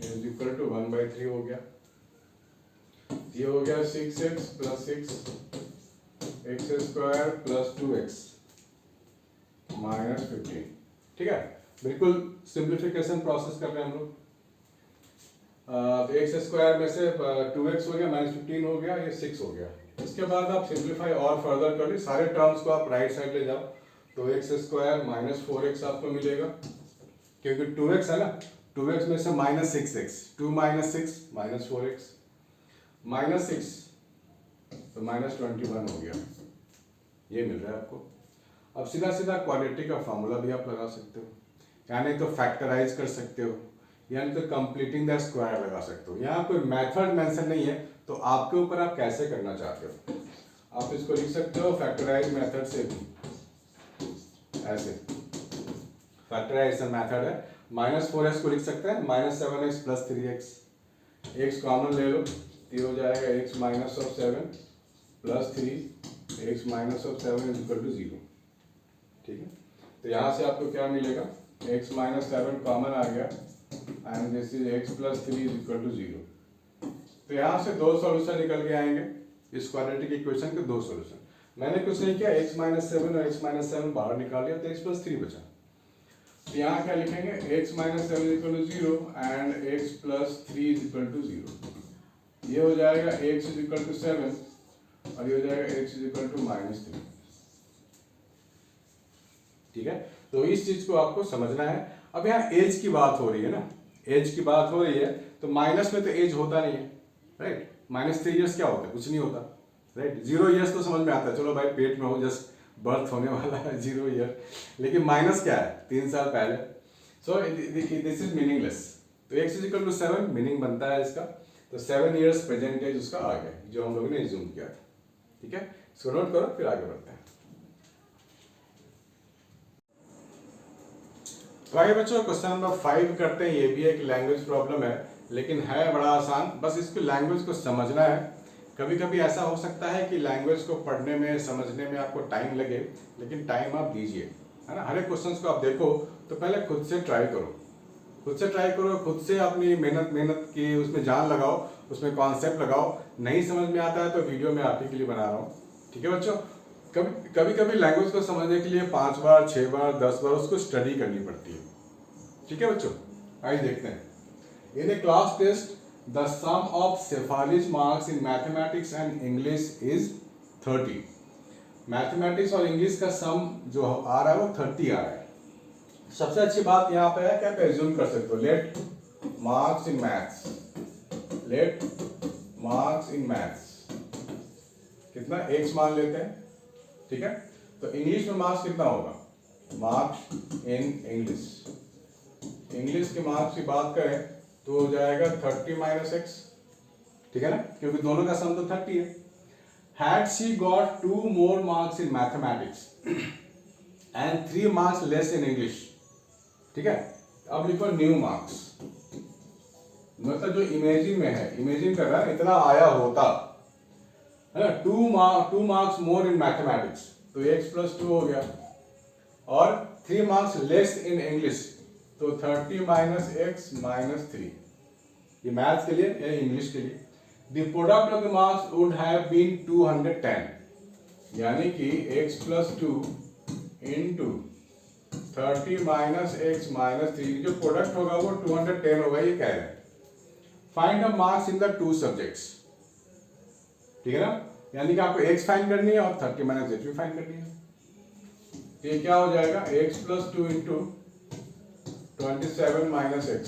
is equal to 1/3 हो गया। ये हो गया 6x plus 6 x square plus 2x minus 15। ठीक है, बिल्कुल सिंप्लीफिकेशन प्रोसेस कर रहे हैं हम लोग। तो एक्स स्क्वायर में से 2x हो गया, माइनस 15 हो गया, ये 6 हो गया। इसके बाद आप सिंप्लीफाई और फर्दर कर ली, सारे टर्म्स को आप राइट साइड ले जाओ, तो एक्स स्क्वायर माइनस 4x आपको मिलेगा, क्योंकि 2x है ना, 2x में से minus 6x, 2 minus 6 minus 4x, minus 6 तो माइनस 21 हो गया, ये मिल रहा है आपको। अब सीधा सीधा क्वाड्रेटिक का फॉर्मूला भी आप लगा सकते हो, यानी तो फैक्टराइज कर सकते हो, यानी तो कंप्लीटिंग द स्क्वायर लगा सकते हो। यहाँ कोई मेथड मेंशन नहीं है, तो आपके ऊपर आप कैसे करना चाहते हो। आप इसको लिख सकते हो फैक्टराइज मेथड से भी, ऐसे फैक्टराइजेशन मेथड है। माइनस 4x को लिख सकते हैं minus 7x plus 3x, x common ले लो, ये हो जाएगा x minus of 7 plus 3 x minus of 7 is equal to 0। ठीक है, तो यहाँ से आपको क्या मिलेगा? x माइनस 7 कॉमन आ गया and this is x plus 3 is equal to 0। तो यहाँ से दो सॉल्यूशन निकल के आएंगे, इस क्वाड्रेटिक इक्वेशन के दो सॉल्यूशन। मैंने कुछ नहीं किया, x माइनस 7 और x माइनस 7 बाहर निकाल लिया, तो x प्लस 3 बचा। तो यहाँ क्या लिखेंगे? x minus 7 is equal to 0 and x plus 3 is equal to 0। ये हो जाएगा x इज इक्वल टू 7 और ये हो जाएगा x is equal to minus 3। ठीक है, तो इस चीज को आपको समझना है। अब यहाँ एज की बात हो रही है ना, एज की बात हो रही है, तो माइनस में तो एज होता नहीं है, राइट। माइनस 3 इयर्स क्या होता है? कुछ नहीं होता, राइट। 0 इयर्स तो समझ में आता है, चलो भाई पेट में हो, जस्ट बर्थ होने वाला है 0 ईयर, लेकिन माइनस क्या है? 3 साल पहले। So this is meaningless. तो x is equal to 7 meaning बनता है इसका, तो 7 इयर्स प्रेजेंट एज उसका आ गया, जो हम लोगों ने एज्यूम किया था। ठीक है, इसको नोट करो, फिर आगे बढ़ते हैं। तो आगे बच्चों क्वेश्चन नंबर 5 करते हैं। ये भी एक लैंग्वेज प्रॉब्लम है, लेकिन है बड़ा आसान, बस इसको लैंग्वेज को समझना है। कभी कभी ऐसा हो सकता है कि लैंग्वेज को पढ़ने में, समझने में आपको टाइम लगे, लेकिन टाइम आप दीजिए, है ना। हर एक क्वेश्चन को आप देखो तो पहले खुद से ट्राई करो, खुद से ट्राई करो, खुद से अपनी मेहनत की उसमें जान लगाओ, उसमें कॉन्सेप्ट लगाओ। नहीं समझ में आता है तो वीडियो मैं आप ही के लिए बना रहा हूँ। ठीक है बच्चों, कभी कभी लैंग्वेज को समझने के लिए 5 बार 6 बार 10 बार उसको स्टडी करनी पड़ती है। ठीक है बच्चों, आइए देखते हैं। In a class test the sum of सेफालिज marks in mathematics and English is 30। Mathematics और इंग्लिश का सम जो आ रहा है वो 30 आ रहा है। सबसे अच्छी बात यहाँ पे है कि आप एज्यूम कर सकते हो, let marks in maths, let marks in maths कितना x मान लेते हैं। ठीक है, तो इंग्लिश में मार्क्स कितना होगा? Marks in English. इंग्लिश के मार्क्स की बात करें तो हो जाएगा 30 माइनस एक्स, ठीक है ना, क्योंकि दोनों का सम तो 30 है। Had she got 2 more marks in mathematics and 3 marks less in English, ठीक है। अब लिखो न्यू मार्क्स, मतलब जो इमेजिन में है, इमेजिन कर रहा है इतना आया होता है ना, 2 मार्क्स मोर इन मैथमेटिक्स तो x प्लस 2 हो गया, और 3 मार्क्स लेस इन इंग्लिश तो 30 माइनस एक्स माइनस 3। ये मैथ्स के लिए या इंग्लिश के लिए। The product of the marks would have been 210, यानी कि x plus 2 into 30 minus x minus 3, जो प्रोडक्ट होगा वो 210 होगा, ये कह रहे हैं। Find the marks in the 2 subjects, ठीक है ना, यानी कि आपको x फाइंड करनी है और 30 minus x भी फाइंड करनी है। ये क्या हो जाएगा, x plus 2 into 27 minus x,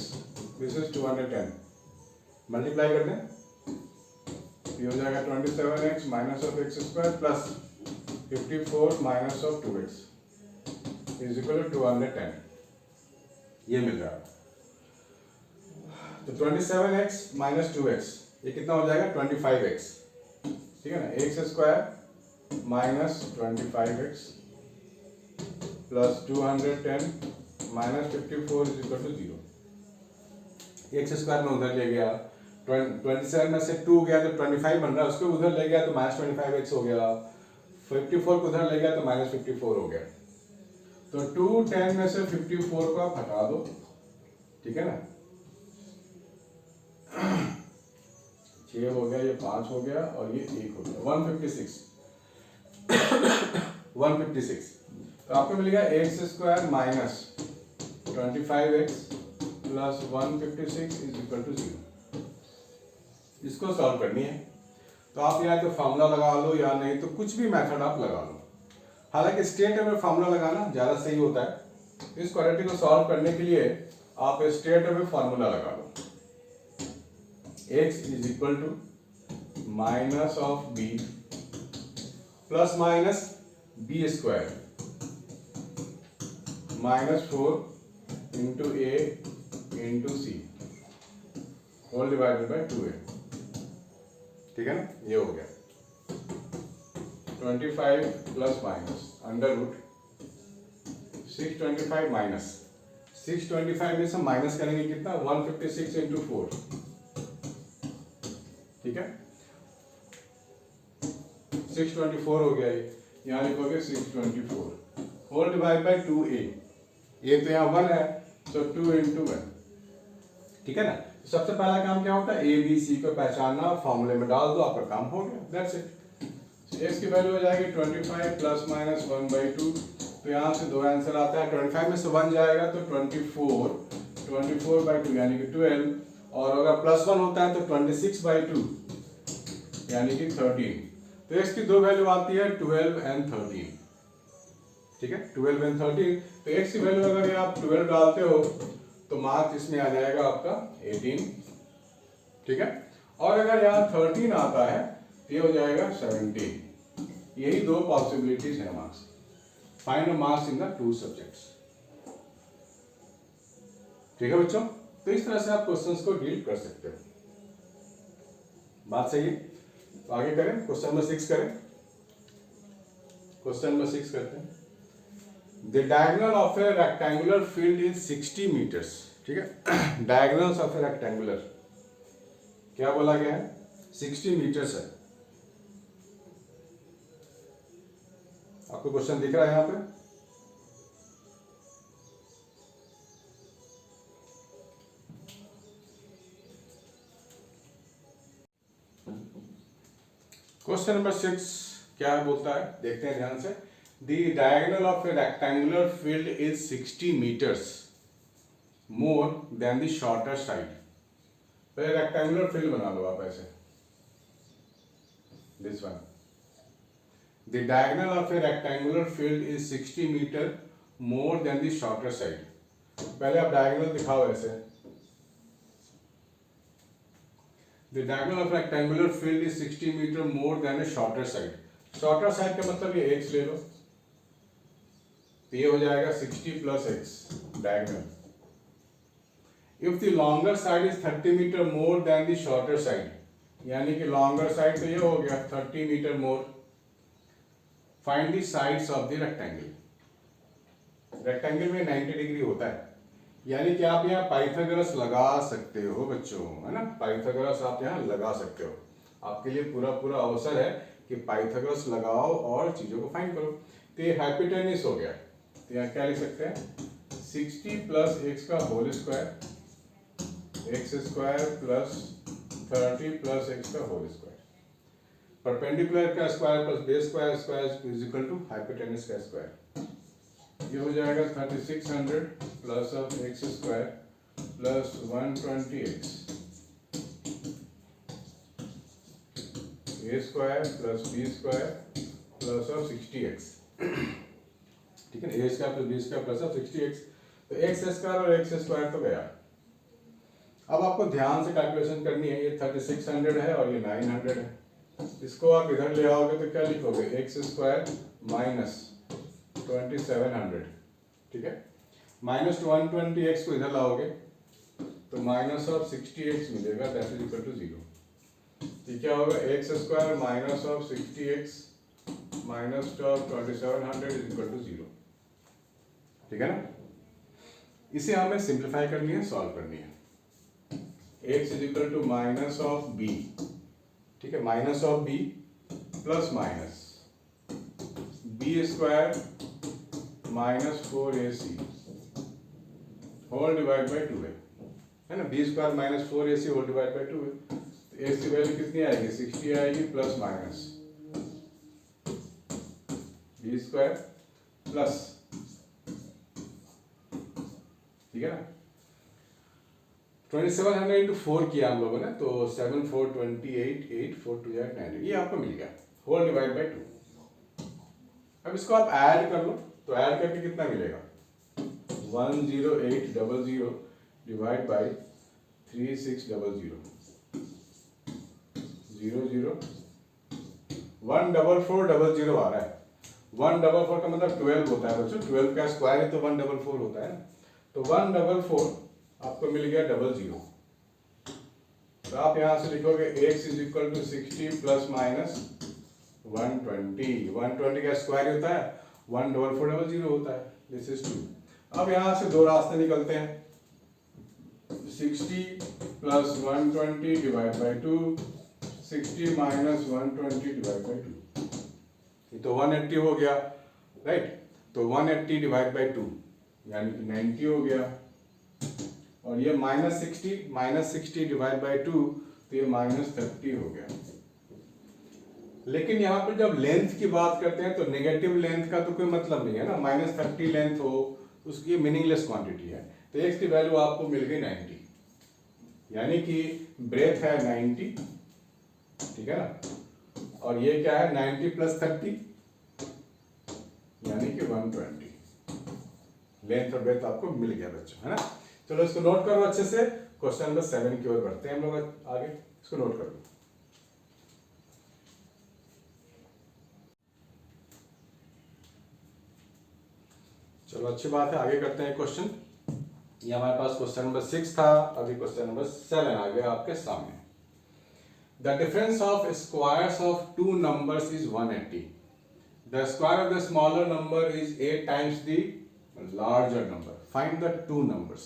this is 210, multiply कर दें, ये हो जाएगा 27x minus of x square plus 54 minus of 2x is equal to 210, ये मिल रहा है। तो 27x माइनस 2x ये कितना हो जाएगा, 25x, ठीक है ना, x square minus 25x plus 210 minus 54 is equal to 0। X square में उधर ले गया, 27 में से 2 गया तो 25 बन रहा है, उसको उधर ले गया तो माइनस 25x हो गया, 54 को उधर ले गया तो माइनस 54 हो गया। तो 210 में से 54 को आप हटा दो, ठीक है ना, 6 हो गया, ये 5 हो गया और ये 1 हो गया, 156 156। तो आपको मिलेगा x square minus 25x plus 156 is equal to 0। इसको सॉल्व करनी है तो आप या तो फार्मूला लगा लो या नहीं तो कुछ भी मेथड आप लगा लो। हालांकि स्ट्रेट अवे फार्मूला लगाना ज़्यादा सही होता है। इस क्वाड्रेटिक को सॉल्व करने के लिए आप स्ट्रेट अवे फार्मूला लगा लो, x is equal to minus of b plus minus B square minus 4 into a into c whole divided by 2a, ठीक है ना, ये हो गया 25 plus minus under root 625 minus 625 में से माइनस करेंगे कितना, 156 इंटू 4, ठीक है, 624 हो गया, ये यहाँ लिखोगे 624 होल डिवाइड बाई 2a, ये तो यहाँ 1 है तो 2 इंटू 1, ठीक है ना। सबसे पहला काम क्या होता है, ए बी सी को पहचानना, फॉर्मूले में डाल दो, आपका काम हो गया, दैट्स इट। एक्स की वैल्यू हो जाएगी 25 प्लस माइनस 1/2, तो यहाँ से 2 आंसर आता है, 25 में से 1 जाएगा तो 24/2 यानी कि 12, और अगर प्लस 1 होता है तो 26/2 यानी कि 13। तो एक्स की 2 वैल्यू आती है 12 एंड 13, ठीक है, 12 एंड 13। तो एक्स की वैल्यू अगर आप 12 डालते हो तो मार्क्स इसमें आ जाएगा आपका 18, ठीक है, और अगर यहाँ 13 आता है तो ये हो जाएगा 17। यही 2 पॉसिबिलिटीज है marks. Find the marks in the 2 subjects, ठीक है बच्चों। तो इस तरह से आप क्वेश्चंस को डील कर सकते हो, बात सही है। तो आगे करें, क्वेश्चन नंबर 6 करें। क्वेश्चन नंबर 6 करते हैं। The diagonal of a rectangular field is 60 meters, ठीक है। Diagonals of a rectangular क्या बोला गया है, 60 meters है। आपको क्वेश्चन दिख रहा है यहाँ पे, क्वेश्चन नंबर 6 क्या बोलता है, देखते हैं ध्यान से। The diagonal of a rectangular field is 60 meters more than the shorter side. पहले rectangular field बना लो आप ऐसे, this one. The diagonal of a rectangular field is 60 meter more than the shorter side. पहले आप diagonal दिखाओ ऐसे। The diagonal of a rectangular field is 60 meter more than a shorter side. Shorter side का मतलब ये x ले लो, तो ये हो जाएगा 60 plus x diagonal. If the longer side is 30 metre more than the shorter side, यानी कि लॉन्गर साइड तो ये हो गया 30 metre more, find the sides of the rectangle. Rectangle में 90 डिग्री होता है, यानी कि आप यहाँ पाइथागोरस लगा सकते हो बच्चों, है ना, पाइथागोरस आप यहाँ लगा सकते हो। आपके लिए पूरा पूरा अवसर है कि पाइथागोरस लगाओ और चीजों को फाइंड करो। तो ये हाइपोटेन्यूस हो गया, तो यहाँ क्या लिख सकते हैं 60 प्लस एक्स का whole square, X square plus 30 plus X का होल स्क्वायर, परपेंडिकुलर का square plus base square, square is equal to hypotenuse का स्क्वायर। ये हो जाएगा 3600 plus of x square plus 120x A square plus B square plus of 60x। ठीक है, A square plus B square plus of 60x। तो x square और X square तो गया। अब आपको ध्यान से कैलकुलेशन करनी है। ये 3600 है और ये 900 है। इसको आप इधर ले आओगे तो क्या लिखोगे, एक्स स्क्वायर माइनस 2700। ठीक है, माइनस 120x को इधर लाओगे तो माइनस ऑफ 60x मिलेगा, दैट इज इक्वल टू 0। ये क्या होगा, x square minus of 60x minus of 2700 is equal to 0। ठीक है ना, इसे हमें सिंप्लीफाई करनी है, सॉल्व करनी है। x is equal to minus of b, ठीक है, minus of b plus minus b square minus 4ac whole divide by 2 है ना, b square minus 4ac whole divide by 2 है। तो a की वैल्यू कितनी आएगी, 60 आएगी plus minus b square plus, ठीक है ना, 2700 इंटू 4 किया हम लोगों ने, तो 7 4 28 8 4 2 8 9, ये आपको मिल गया होल डिवाइड बाई 2। अब इसको आप ऐड कर लो, तो ऐड करके कितना मिलेगा, 10800 डिवाइड बाई 3600 00 14400 आ रहा है। 144 का मतलब 12 होता है बच्चों, 12 का स्क्वायर है तो 144 होता है ना, तो 144 आपको मिल गया 00। तो आप यहां से लिखोगे x is equal to 60 plus minus 120, 120 का स्क्वायर होता है 14400 होता है, दिस इज 2। अब यहां से दो रास्ते निकलते हैं, 60 plus 120 divide by 2, 60 minus 120 divide by 2, ये तो 180 हो गया, राइट। तो 180 डिवाइड बाई 2 यानी कि 90 हो गया, और ये माइनस 60 डिवाइड बाई 2 तो ये माइनस 30 हो गया। लेकिन यहाँ पर जब लेंथ की बात करते हैं तो नेगेटिव लेंथ का तो कोई मतलब नहीं है ना, माइनस 30 लेंथ हो उसकी मीनिंगलेस क्वांटिटी है। तो x की वैल्यू आपको मिल गई 90, यानी कि ब्रेथ है 90, ठीक है ना, और ये क्या है 90 प्लस 30 यानी कि 120। लेंथ और ब्रेथ आपको मिल गया बच्चों, है ना। चलो इसको नोट करो अच्छे से, क्वेश्चन नंबर 7 की ओर बढ़ते हैं हम लोग आगे, इसको नोट कर लो। चलो अच्छी बात है, आगे करते हैं क्वेश्चन। ये हमारे पास क्वेश्चन नंबर 6 था, अभी क्वेश्चन नंबर 7 आ गया आपके सामने। The difference of squares of two numbers is 180। The square of the smaller number is 8 times the larger number, find the two numbers.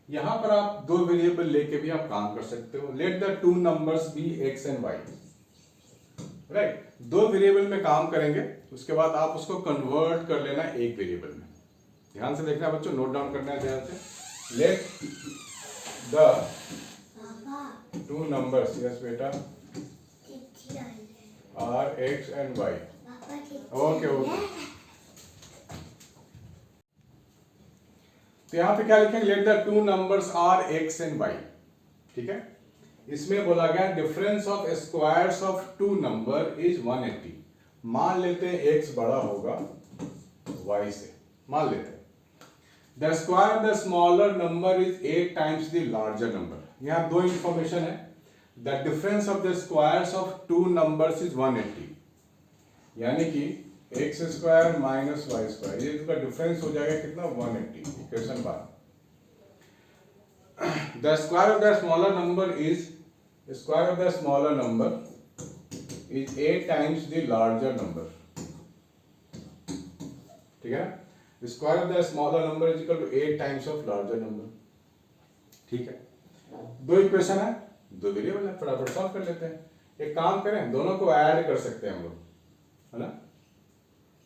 यहां पर आप दो वेरिएबल लेके भी आप काम कर सकते हो। Let the two numbers be x and y, right. दो वेरिएबल में काम करेंगे, उसके बाद आप उसको कन्वर्ट कर लेना एक वेरिएबल में। ध्यान से देखना बच्चों, नोट डाउन करना है ध्यान से। Let the two numbers, yes बेटा, are X and Y, okay okay. तो यहां पे क्या लिखेंगे, let the two numbers are X and Y, ठीक है। इसमें बोला गया difference of squares of two number is 180। मान लेते हैं x बड़ा होगा y से, मान लेते हैं। The square of the smaller number is 8 times the larger number. यहां दो इंफॉर्मेशन है, the difference of the squares of two numbers is 180, यानी कि x square minus y square, ये इसका डिफरेंस हो जाएगा कितना 180। Equation 1, the square of the smaller number is square of the smaller number is 8 times the larger number. ठीक है, square of the smaller number is equal to 8 times of larger number. ठीक है, दो equation है, दो variable है, फटाफट solve कर लेते हैं। एक काम करें, दोनों को ऐड कर सकते हैं हम लोग, है ना।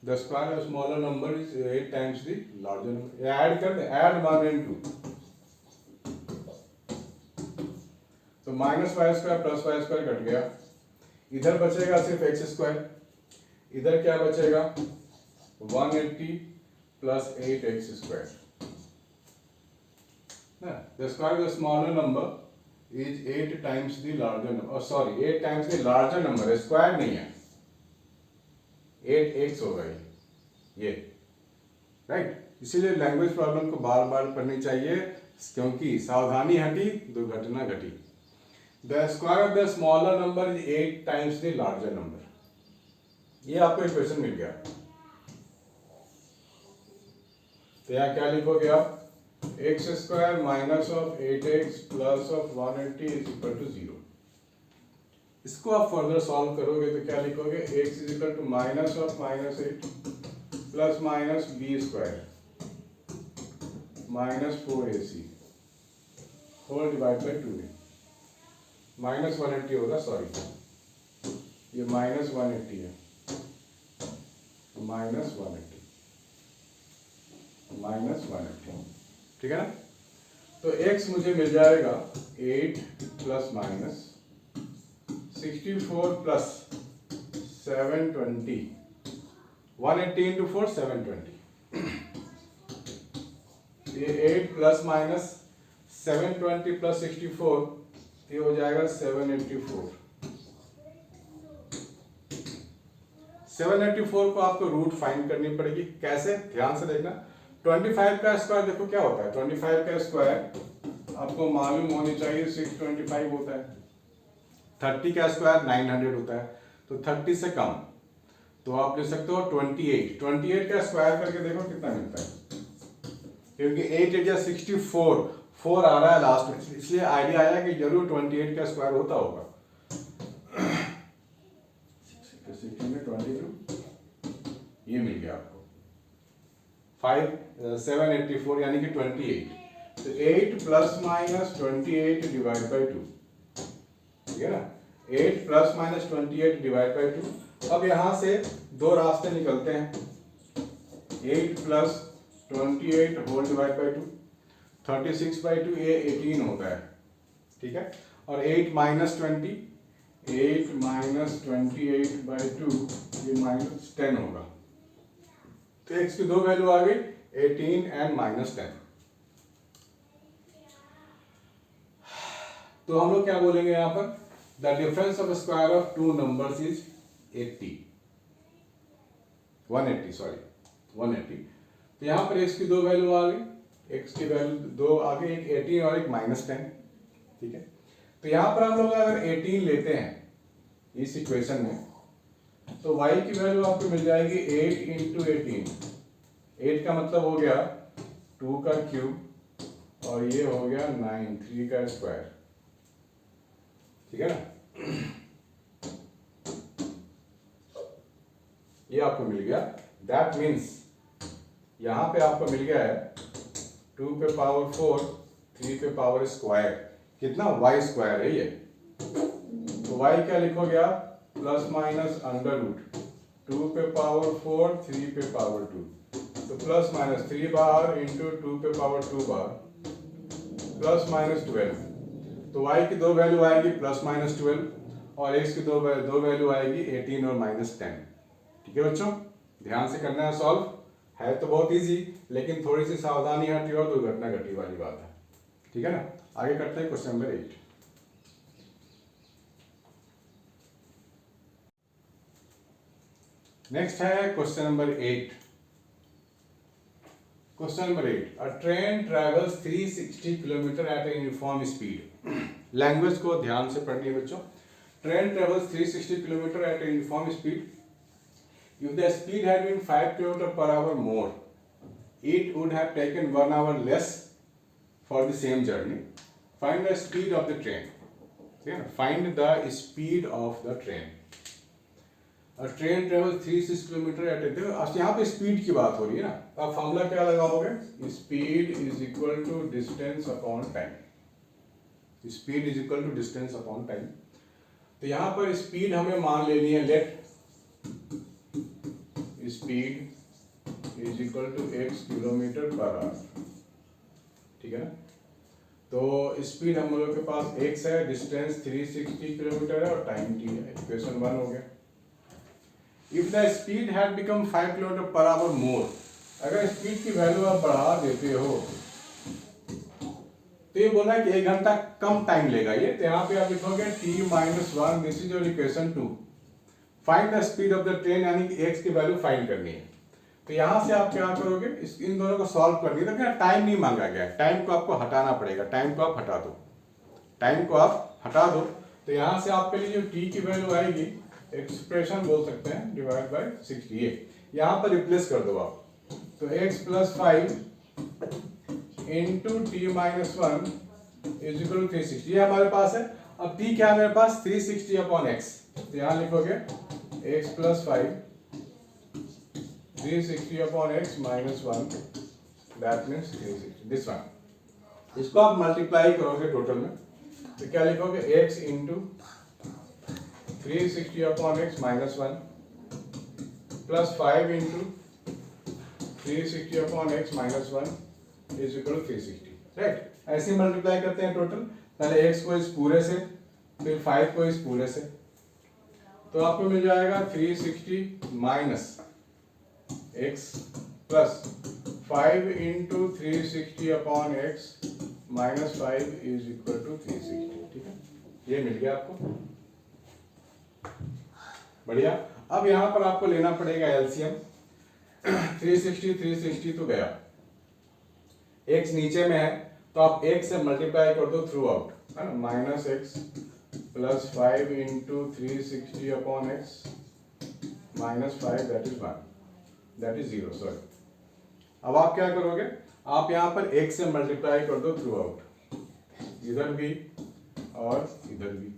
The square of smaller number is 8 times the larger number, add कर दें, ऐड 1 and 2, तो minus y square plus Y square cut गया, इधर बचेगा सिर्फ एक्स स्क्वायर, इधर क्या बचेगा 180 plus 8x square. The square of the smaller number is 8 times the larger number, oh sorry 8 times the larger number, square नहीं है, 8x होगा ये राइट। इसीलिए लैंग्वेज प्रॉब्लम को बार बार पढ़नी चाहिए, क्योंकि सावधानी हटी दुर्घटना घटी। The square of the smaller number is 8 times the larger number, ये आपको इक्वेशन मिल गया। तो यहाँ क्या लिखोगे आप, x square minus of 8x plus of 180 is equal to 0। इसको आप फर्दर सॉल्व करोगे तो क्या लिखोगे, x is equal to minus of minus 8 plus minus B square minus 4ac whole divide by 2a, minus 180 होगा, सॉरी ये minus 180 है, minus 180 minus 180, ठीक है ना। तो x मुझे मिल जाएगा 8 प्लस माइनस 64 प्लस 720, 180 इंटू 4 720, ये 8 प्लस माइनस 720 प्लस 64, ये हो जाएगा 784। 784 को आपको रूट फाइंड करनी पड़ेगी, कैसे, ध्यान से देखना। 25 का स्क्वायर देखो क्या होता है, 25 का स्क्वायर आपको मालूम होनी चाहिए 625 होता है, 30 का स्क्वायर 900 होता है, तो 30 से कम, तो आप ले सकते हो 28 का स्क्वायर करके देखो कितना मिलता है, क्योंकि 8 या 64 4 आ रहा है लास्ट में, इसलिए आइडिया आया कि जरूर 28 का स्क्वायर होता होगा। 22 ये मिल गया आपको, 784 यानी कि 28, तो 8 प्लस माइनस 28 डिवाइड बाई 2, ठीक है ना, 8 प्लस माइनस 28 डिवाइड बाई 2। अब यहाँ से दो रास्ते निकलते हैं, 8 plus 28 whole divide by 2, 36 by 2 ये 18 होता है, ठीक है, और 8 माइनस 20, 8 माइनस 28 बाई 2 ये माइनस 10 होगा। तो x की दो वैल्यू आ गई 18 एंड माइनस 10। तो हम लोग क्या बोलेंगे यहाँ पर, the difference of square of two numbers is 180। तो यहाँ पर x की दो वैल्यू आ गई, x की वैल्यू दो आ गई, एक 18 और एक माइनस 10, ठीक है। तो यहाँ पर हम लोग अगर 18 लेते हैं इस इक्वेशन में, तो y की वैल्यू आपको मिल जाएगी 8 इंटू 18, 8 का मतलब हो गया 2 का क्यूब और ये हो गया 9, 3 का स्क्वायर, ठीक है ना। ये आपको मिल गया, दैट मीन्स यहाँ पे आपको मिल गया है 2 पे पावर 4, 3 पे पावर स्क्वायर, कितना y स्क्वायर है ये, तो y क्या लिखोगे आप, प्लस माइनस अंडर रूट 2 पे पावर 4, 3 पे पावर 2, तो प्लस माइनस 3 बार इंटू 2 पे पावर 2 बार प्लस माइनस 12, तो y की दो वैल्यू आएगी प्लस माइनस 12 और x की दो वैल्यू आएगी 18 और माइनस 10, ठीक है बच्चों, ध्यान से करना है सॉल्व, है तो बहुत इजी, लेकिन थोड़ी सी सावधानी हटी और दुर्घटना घटी वाली बात है, ठीक है ना। आगे करते हैं क्वेश्चन नंबर 8। नेक्स्ट है question number 8। Question number 8, a train travels 360 kilometre at a uniform speed. Language को ध्यान से पढ़नी है बच्चों। Train travels 360 kilometre at a uniform speed If the speed had been 5 km per hour more, it would have taken 1 hour less for the same journey. Find the speed of the train. ठीक है ना, find the speed of the train. A train travels 36 kilometre at A, अब यहाँ पे speed की बात हो रही है ना, तो आप फॉर्मूला क्या लगाओगे? Speed is equal to distance upon time. Speed is equal to distance upon time. तो यहाँ पर स्पीड हमें मान लेनी है, let speed is equal to x kilometre per hour. ठीक है ना, तो स्पीड हम लोगों के पास x है, डिस्टेंस 360 किलोमीटर है और टाइम t है. इक्वेशन 1 हो गया. If the speed had become 5 kilometre per hour more, अगर स्पीड की वैल्यू आप बढ़ा देते हो तो ये बोला कि 1 घंटा कम टाइम लेगा ये. तो यहाँ पे आप लिखोगे t-1, this is your equation 2. Find the speed of the train, यानी कि x की वैल्यू फाइंड करनी है. तो यहाँ से आप क्या करोगे, इन दोनों को सॉल्व करनी है. तो टाइम नहीं मांगा गया है, टाइम को आपको हटाना पड़ेगा. टाइम को आप हटा दो, टाइम को आप हटा दो. तो यहाँ से आपके लिए जो t की वैल्यू आएगी, एक्सप्रेशन बोल सकते हैं, डिवाइड बाय 68. यहाँ पर रिप्लेस कर दो आप. तो x plus 5 into t-1 is equal to 360. ये हमारे पास है. अब t क्या है मेरे पास? 360 अपॉन x. तो यहाँ लिखोगे x plus 5 360 upon x minus 1, that means 360. This one. इसको आप मल्टीप्लाई करोगे टोटल में, तो क्या लिखोगे? x into 360 upon x minus 1 plus 5 into 360 upon x minus 1 is equal to 360. Right, ऐसे मल्टीप्लाई करते हैं टोटल. पहले x को इस पूरे से, फिर 5 को इस पूरे से, तो आपको मिल जाएगा 360 minus x plus 5 into 360 upon x minus 5 is equal to 360. ठीक है, ये मिल गया आपको. बढ़िया. अब यहाँ पर आपको लेना पड़ेगा एलसीएम. 360 तो गया, x नीचे में है, तो आप x से मल्टीप्लाई कर दो थ्रू आउट, है ना. Minus x plus 5 into 360 upon x minus 5, that is 1, that is 0. Sorry. अब आप क्या करोगे? आप यहाँ पर x से मल्टीप्लाई कर दो थ्रू आउट, इधर भी और इधर भी.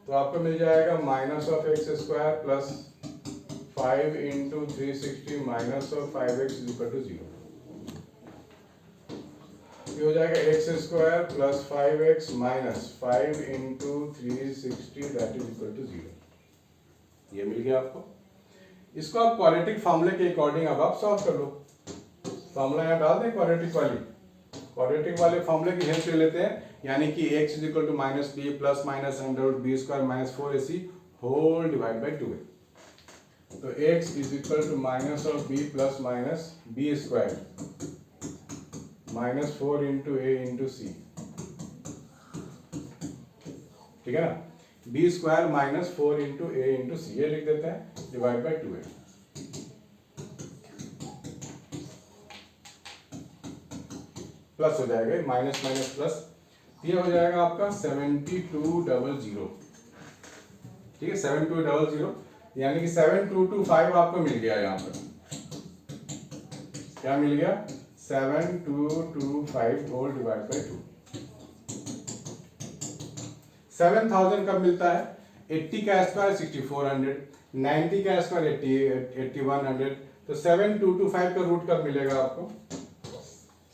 तो आपको मिल जाएगा minus of x square plus 5 into 360 minus of 5x is equal to 0. ये हो जाएगा x square plus 5x minus 5 into 360 that is equal to 0. ये मिल गया आपको. इसको आप क्वाड्रेटिक फॉर्मूले के अकॉर्डिंग अब आप सॉल्व कर लो. फॉर्मूला यहाँ डाल दें क्वाड्रेटिक वाली. क्वाड्रेटिक वाले फॉर्मूले की हेल्प ले लेते हैं, यानी कि x is equal to minus b plus minus under root b square minus 4ac whole divide by 2a. तो x is equal to minus of b plus minus B square minus 4 into a into c. ठीक है ना, b square minus 4 into a into c, ये लिख देते हैं divide by 2a. Plus हो जाएगा, माइनस माइनस प्लस, ये हो जाएगा आपका 7200. ठीक है, 7200, यानी कि 7225 आपको मिल गया. यहाँ पर क्या मिल गया? 7225 होल डिवाइड बाई 2. 7000 कब मिलता है? 80 का स्क्वायर 6400, 90 का स्क्वायर 8100. तो 7225 का रूट कब मिलेगा आपको?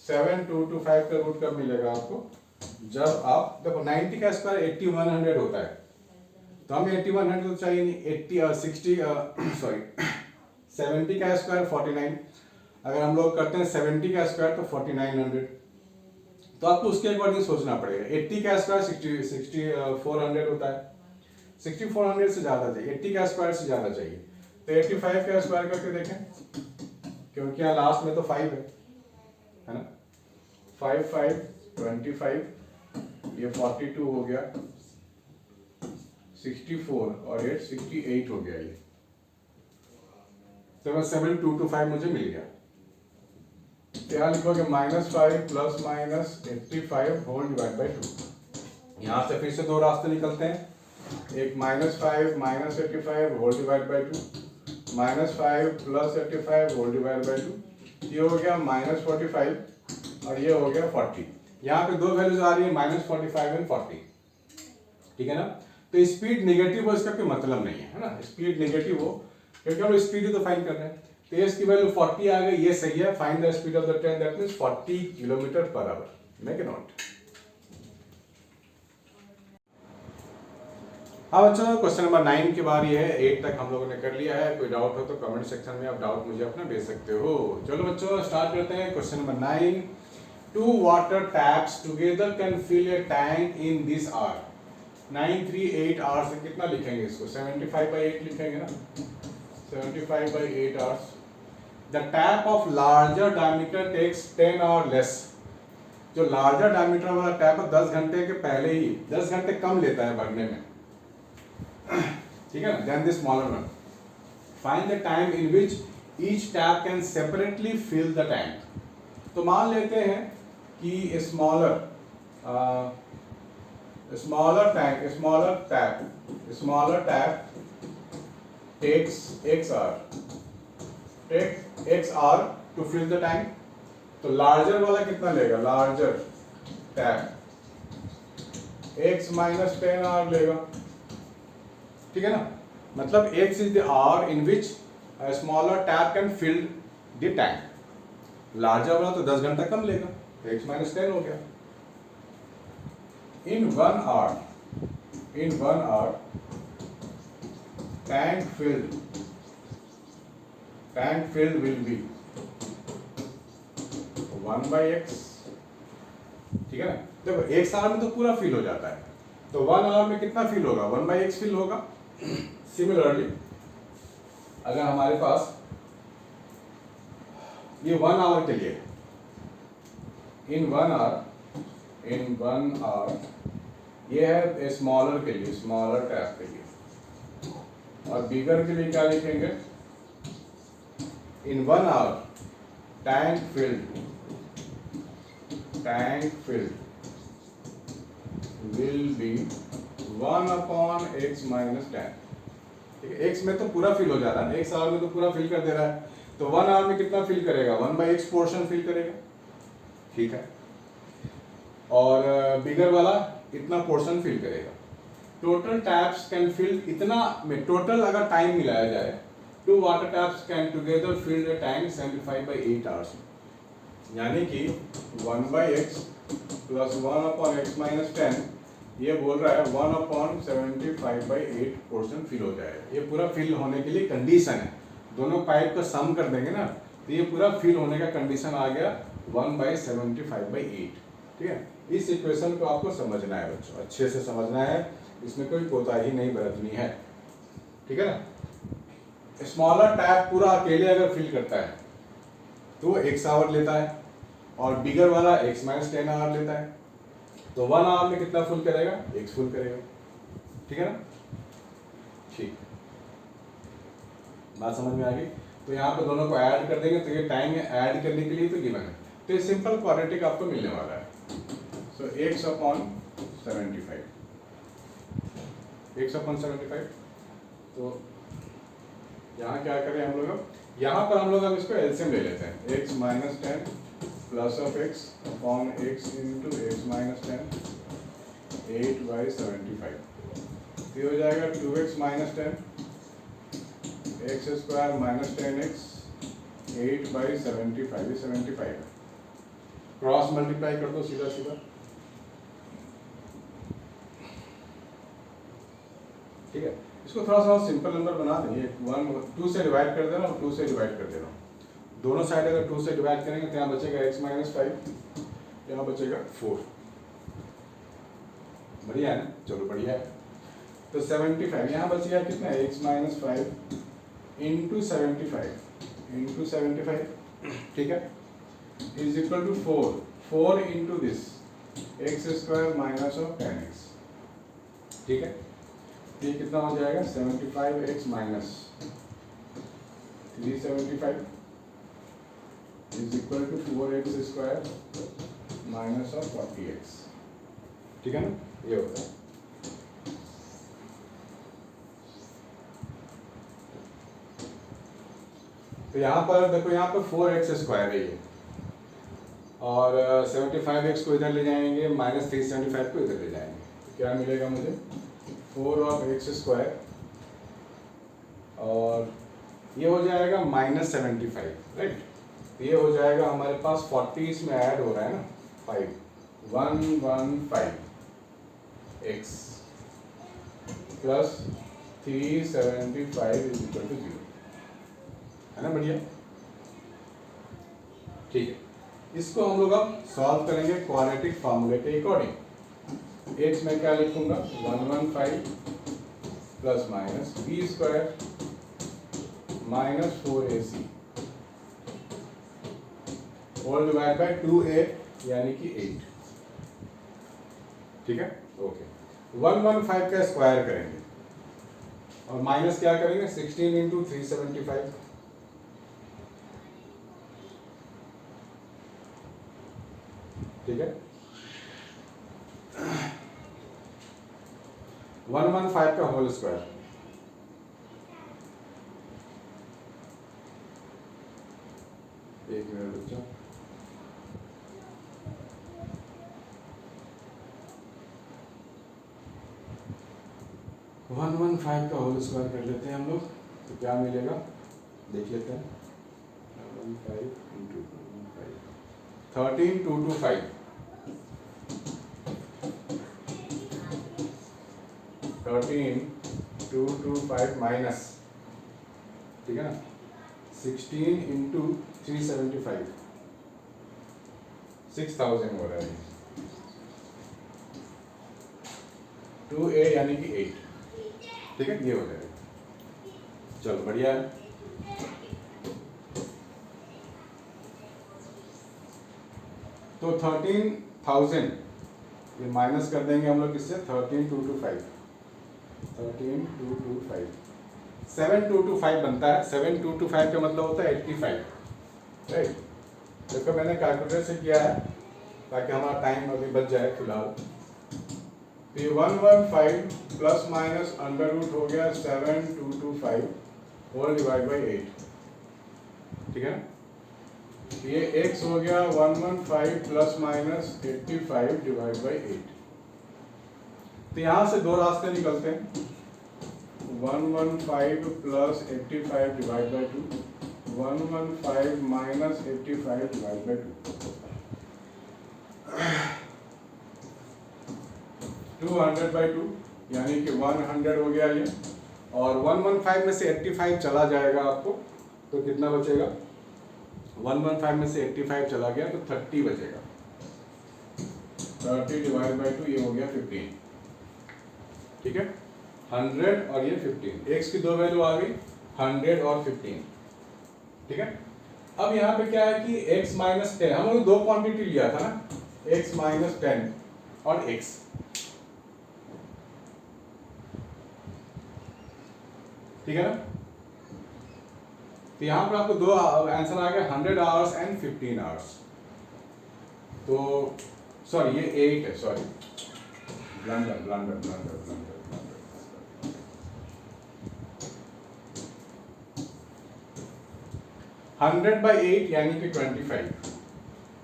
7225 का रूट कब मिलेगा आपको? जब आप देखो 90 का स्क्वायर 8100 होता है, तो हमें 8100 तो चाहिए नहीं. 70 का स्क्वायर 49. अगर हम लोग करते हैं 70 का स्क्वायर तो 4900. तो आपको उसके अकॉर्डिंग सोचना पड़ेगा. 80 का स्क्वायर 6400 होता है, 6400 से ज्यादा चाहिए, 80 का स्क्वायर से ज्यादा चाहिए. तो 85 का स्क्वायर करके देखें, क्योंकि यहाँ लास्ट में तो 5 है ना. 5 5 25, ये 42 हो गया, 64 और 8 68 हो गया. ये तो 7225 मुझे मिल गया. यहाँ लिखोगे -5 plus minus 85 whole divide by 2. यहाँ से फिर से दो रास्ते निकलते हैं, एक -5 -85 whole divide by 2 -5 + 85 whole divide by 2, ये हो गया -45 और ये हो गया 40। यहाँ पे दो वैल्यूज आ रही है -45 एंड 40, ठीक है ना। तो स्पीड नेगेटिव हो इसका कोई मतलब नहीं है ना, स्पीड नेगेटिव हो क्योंकि हम स्पीड ही तो फाइंड कर रहे हैं। तो एस की वैल्यू 40 आ गई, ये सही है। Find the speed of the train, that means 40 km/h। Make a note. हाँ बच्चों, क्वेश्चन नंबर 9 की बारी है। 8 तक हम लोगों ने कर लिया है। कोई डाउट हो तो कमेंट सेक्शन में आप डाउट मुझे अपना भेज सकते हो। चलो बच्चों स्टार्ट करते हैं। Question number 9, 2 water taps together can fill a tank in this hour. 9 3 8 hour से कितना लिखेंगे इसको? 75/8 लिखेंगे ना, 75/8 hours. The tap of larger diameter takes 10 hour less. जो लार्जर डायमीटर वाला टैप है 10 घंटे के पहले ही 10 घंटे कम लेता है भरने में, ठीक है ना, then the smaller one. Find the time in which each tap can separately fill the tank. तो मान लेते हैं कि smaller tap takes x hour to fill the tank। तो लार्जर वाला कितना लेगा? लार्जर टैप x - 10 hour लेगा, ठीक है ना। मतलब x is the hour in which a smaller tap can fill the tank। Larger वाला तो 10 घंटा कम लेगा, x - 10 हो गया। In 1 hour tank filled will be 1/x, ठीक है ना। देखो एक आवर में तो पूरा फिल हो जाता है, तो 1 आवर में कितना फिल होगा? 1/x फिल होगा। सिमिलरली अगर हमारे पास ये 1 आवर के लिए, इन 1 आवर ये है स्मॉलर के लिए, स्मॉलर टैप के लिए, और बिगर के लिए क्या लिखेंगे? In 1 hour tank filled will be 1/x - 10। ठीक है, x में तो पूरा फिल हो जा रहा है, x आवर में तो पूरा फिल कर दे रहा है, तो 1 आवर में कितना फिल करेगा? 1/x पोर्शन फिल करेगा, ठीक है। और बिगर वाला इतना पोर्शन फिल करेगा। टोटल टैप्स कैन फिल इतना में, टोटल अगर टाइम मिलाया जाए, 2 water taps can together fill the tank 75/8 hours. यानी कि 1/x + 1/x - 10, ये बोल रहा है 1/75/8 पोर्शन फिल हो जाएगा। ये पूरा फिल होने के लिए कंडीशन है, दोनों पाइप को सम कर देंगे ना, तो ये पूरा फिल होने का कंडीशन आ गया 1/75/8, ठीक है। इस इक्वेशन को आपको समझना है बच्चों, अच्छे से समझना है, इसमें कोई कोताही नहीं बरतनी है, ठीक है ना। स्मॉलर टैप पूरा अकेले अगर फिल करता है तो x आवर लेता है, और बिगर वाला x - 10 आवर लेता है, तो 1 आवर में कितना फुल करेगा? x फुल करेगा, ठीक है ना। ठीक, बात समझ में आ गई। तो यहाँ पे दोनों को ऐड कर देंगे, तो ये टाइम ऐड करने के लिए तो गिवन है, तो ये सिंपल क्वाड्रेटिक आपको मिलने वाला है। सो x/75, तो यहाँ क्या करें हम लोग? यहाँ पर हम लोग अब इसको एलसीएम ले लेते हैं। x - 10 + x / x × x - 10 8/75, तो हो जाएगा 2x - 10 x² - 10x 8/75, ये 75 है। क्रॉस मल्टीप्लाई कर दो सीधा सीधा, ठीक है। इसको थोड़ा सा सिंपल नंबर बना देंगे, 2 से डिवाइड कर देना और 2 से डिवाइड कर देना। दोनों साइड अगर 2 से डिवाइड करेंगे तो यहाँ बचेगा x - 5, यहाँ बचेगा 4। बढ़िया है ना, चलो बढ़िया है। तो 75 यहाँ बच गया कितना? x - 5 × 75, ठीक है, is equal to 4 × this x² - 10x, ठीक है। ये कितना हो जाएगा? 75x - 375 is equal to 4x² - 40x, ठीक है ना, ये होता है। तो यहाँ पर देखो, यहाँ पर 4x² है ये, और 75x को इधर ले जाएंगे, -375 को इधर ले जाएंगे, तो क्या मिलेगा मुझे? 4x², और ये हो जाएगा -75, राइट। तो ये हो जाएगा हमारे पास 40, इसमें ऐड हो रहा है ना 5, 115x plus 375 is equal to 0, है ना? बढ़िया, ठीक है। इसको हम लोग अब सॉल्व करेंगे क्वाड्रेटिक फार्मूले के अकॉर्डिंग। x में क्या लिखूंगा? 115 plus minus b² minus 4ac whole divide by 2a यानी कि 8, ठीक है, ओके। 115 का स्क्वायर करेंगे और माइनस क्या करेंगे? 16 इंटू 375, ठीक है। 115 का होल स्क्वायर, एक मिनट रुक जाओ, 115 का होल स्क्वायर कर लेते हैं हम लोग, तो क्या मिलेगा देख लेते हैं। 115 इंटू 13225, 13225 माइनस, ठीक है ना, 16 इंटू 375, 6000 हो रहा है, 2a यानी कि 8, ठीक है, ये हो जाएगा। चलो बढ़िया है। तो 13,000 ये माइनस कर देंगे हम लोग इससे, 13,225, 13,225, 7,225 बनता है। 7,225 का मतलब होता है 85, राइट। देखो मैंने कैलकुलेटर से किया है ताकि हमारा टाइम अभी बच जाए फिलहाल। तो ये 115 प्लस माइनस अंडर रूट हो गया 7,225 होल डिवाइड बाई 8, ठीक है। ये x हो गया 115 प्लस माइनस 85 डिवाइड बाई 8। तो यहाँ से दो रास्ते निकलते हैं, 115 plus 85 divide by 2, 115 minus 85 divide by 2, 200/2 यानी कि 100 हो गया ये, और 115 में से 85 चला जाएगा आपको, तो कितना बचेगा? 115 में से 85 चला गया तो 30 बचेगा, 30 डिवाइड बाई 2, ये हो गया 15, ठीक है। 100 और ये 15, x की दो वैल्यू आ गई 100 और 15, ठीक है। अब यहाँ पे क्या है कि x माइनस 10, हम लोग दो क्वांटिटी लिया था ना, x माइनस 10 और x, ठीक है ना। तो यहाँ पर आपको दो आंसर आ गया, 100 आवर्स एंड 15 आवर्स। तो सॉरी ये 8 है, sorry, blunder blunder blunder blunder blunder 100/8 यानी कि 25,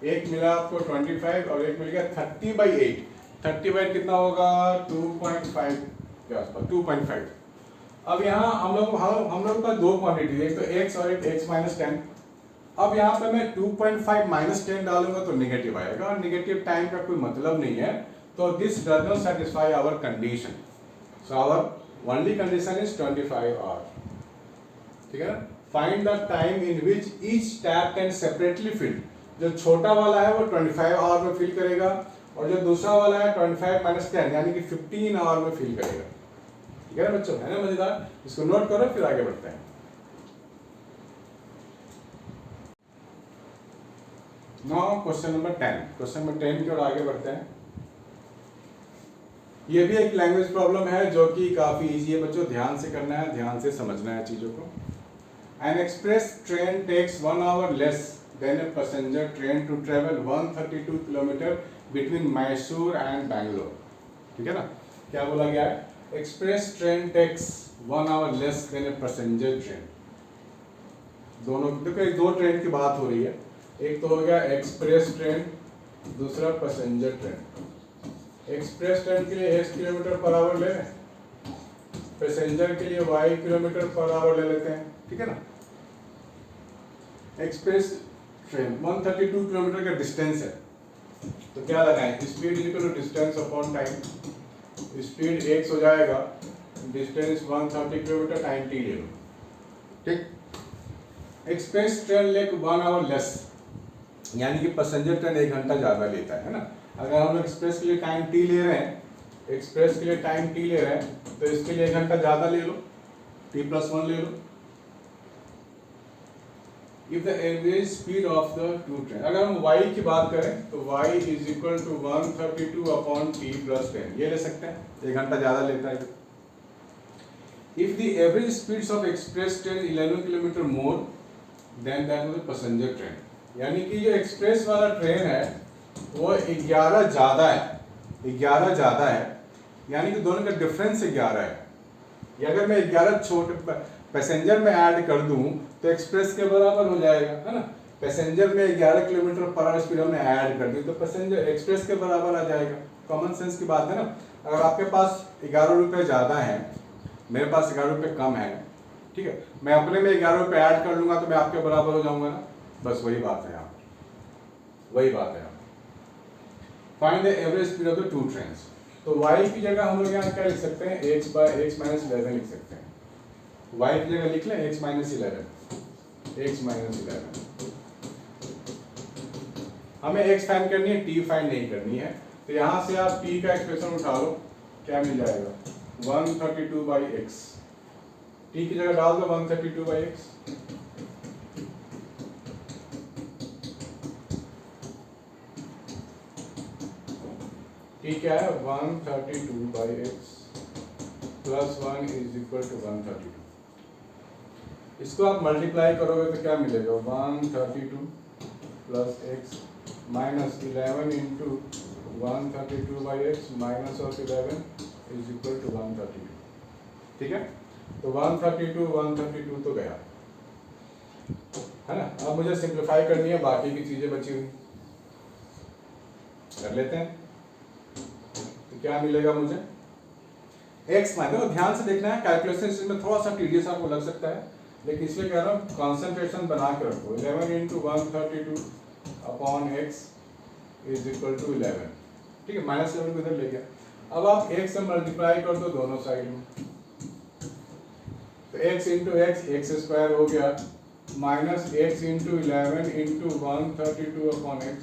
एक मिला आपको 25 और एक मिल गया 30/8। 30/8 कितना होगा? 2.5 के आसपास, 2.5। अब यहाँ हम लोग के पास दो क्वांटिटी, एक तो x और एक x माइनस 10। अब यहाँ पे मैं 2.5 माइनस 10 डालूंगा तो निगेटिव आएगा, और निगेटिव टाइम का कोई मतलब नहीं है, तो this does not satisfy our condition, so our only condition is 25 hour, ठीक है ना। Find the time in which each tap can separately fill. जो छोटा वाला है वो 25 आवर में फिल करेगा, और जो दूसरा वाला है 25 माइनस 10 यानी कि 15 आवर में फिल करेगा, ठीक है ना बच्चों, है ना मजेदार। इसको नोट करो, फिर आगे बढ़ते हैं। Now question number 10, question number 10 की ओर आगे बढ़ते हैं। ये भी एक लैंग्वेज प्रॉब्लम है जो कि काफी इजी है बच्चों, ध्यान से करना है, ध्यान से समझना है चीजों को। An express train takes 1 hour less than a passenger train to travel 132 kilometres between Mysore and Bangalore, ठीक है ना। क्या बोला गया है? Express train takes 1 hour less than a passenger train. दोनों देखो, एक दो ट्रेन की बात हो रही है, एक तो हो गया एक्सप्रेस ट्रेन, दूसरा पैसेंजर ट्रेन। एक्सप्रेस ट्रेन के लिए x किलोमीटर पर आवर ले रहे हैं, पैसेंजर के लिए y किलोमीटर पर आवर ले लेते हैं, ठीक है ना। एक्सप्रेस ट्रेन 132 किलोमीटर का डिस्टेंस है, तो क्या लगाएं, speed equal to distance upon time. Speed x हो जाएगा, डिस्टेंस 130 किलोमीटर, टाइम t ले लो, ठीक। Express train lake 1 our less, यानी कि पैसेंजर ट्रेन 1 घंटा ज़्यादा लेता है ना। अगर हम लोग एक्सप्रेस के लिए टाइम टी ले रहे हैं, एक्सप्रेस के लिए टाइम टी ले रहे हैं, तो इसके लिए 1 घंटा ज़्यादा ले लो, t+1 ले लो। If the average speed of the two train, अगर हम y की बात करें तो y is equal to 132 upon t+10, ये ले सकते हैं, 1 घंटा ज़्यादा लेता है। If the average speeds of express train 11 kilometre more than that of the passenger train, यानी कि जो एक्सप्रेस वाला ट्रेन है वो 11 ज़्यादा है, 11 ज़्यादा है, यानी कि दोनों का डिफरेंस 11 है। या अगर मैं 11 छोटे पैसेंजर में ऐड कर दूं तो एक्सप्रेस के बराबर हो जाएगा, है ना। पैसेंजर में 11 किलोमीटर पर आवर स्पीड हमने ऐड कर दी तो पैसेंजर एक्सप्रेस के बराबर आ जाएगा। कॉमन सेंस की बात है ना। अगर आपके पास 11 रुपये ज़्यादा है, मेरे पास 11 रुपये कम है, ठीक है, मैं अपने में 11 रुपये ऐड कर लूँगा तो मैं आपके बराबर हो जाऊँगा ना। बस वही बात है यहाँ, वही बात है। Find the average speed of the to trains, तो y की जगह हम लोग यहाँ क्या लिख सकते हैं, x - 11 लिख सकते हैं। y की जगह लिख लें x - 11, x - 11। हमें x फाइंड करनी है, t फाइंड नहीं करनी है, तो यहाँ से आप t का एक्सप्रेशन उठा लो, क्या मिल जाएगा 132/x, t की जगह डाल दो 132/x। t क्या है 132/x plus 1 is equal to 132। इसको आप मल्टीप्लाई करोगे तो क्या मिलेगा 132 plus x minus 11 into 132/x minus of 11 is equal to 132, ठीक है। तो 132 तो गया, है ना। अब मुझे सिंप्लीफाई करनी है, बाकी की चीजें बची हुई कर लेते हैं। तो क्या मिलेगा मुझे x माइनस, देखो ध्यान से देखना है, कैलकुलेशन में थोड़ा सा टीडियस आपको लग सकता है, लेकिन इसलिए कह रहा हूँ कॉन्सेंट्रेशन बना के रखो। 11 into 132 upon x is equal to 11, ठीक है। -11 को इधर ले गया। अब आप x से मल्टीप्लाई कर दो दोनों साइड में, तो x इंटू x स्क्वायर हो गया, minus x into 11 into 132 upon x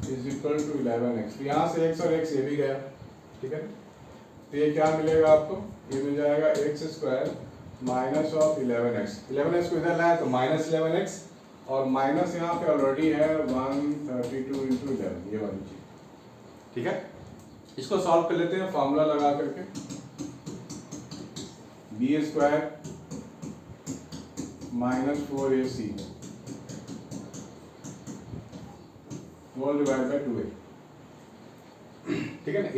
is equal to 11x। यहाँ से x और x ये भी गया, ठीक है। तो ये क्या मिलेगा आपको, ये मिल जाएगा x square minus of 11x। 11x को इधर लाए तो माइनस 11x, और माइनस यहाँ पे ऑलरेडी है 132 इंटू 11, ये वाली चीज, ठीक है। इसको सॉल्व कर लेते हैं फॉर्मूला लगा करके, b square minus 4ac whole divide by 2a, ठीक है ना।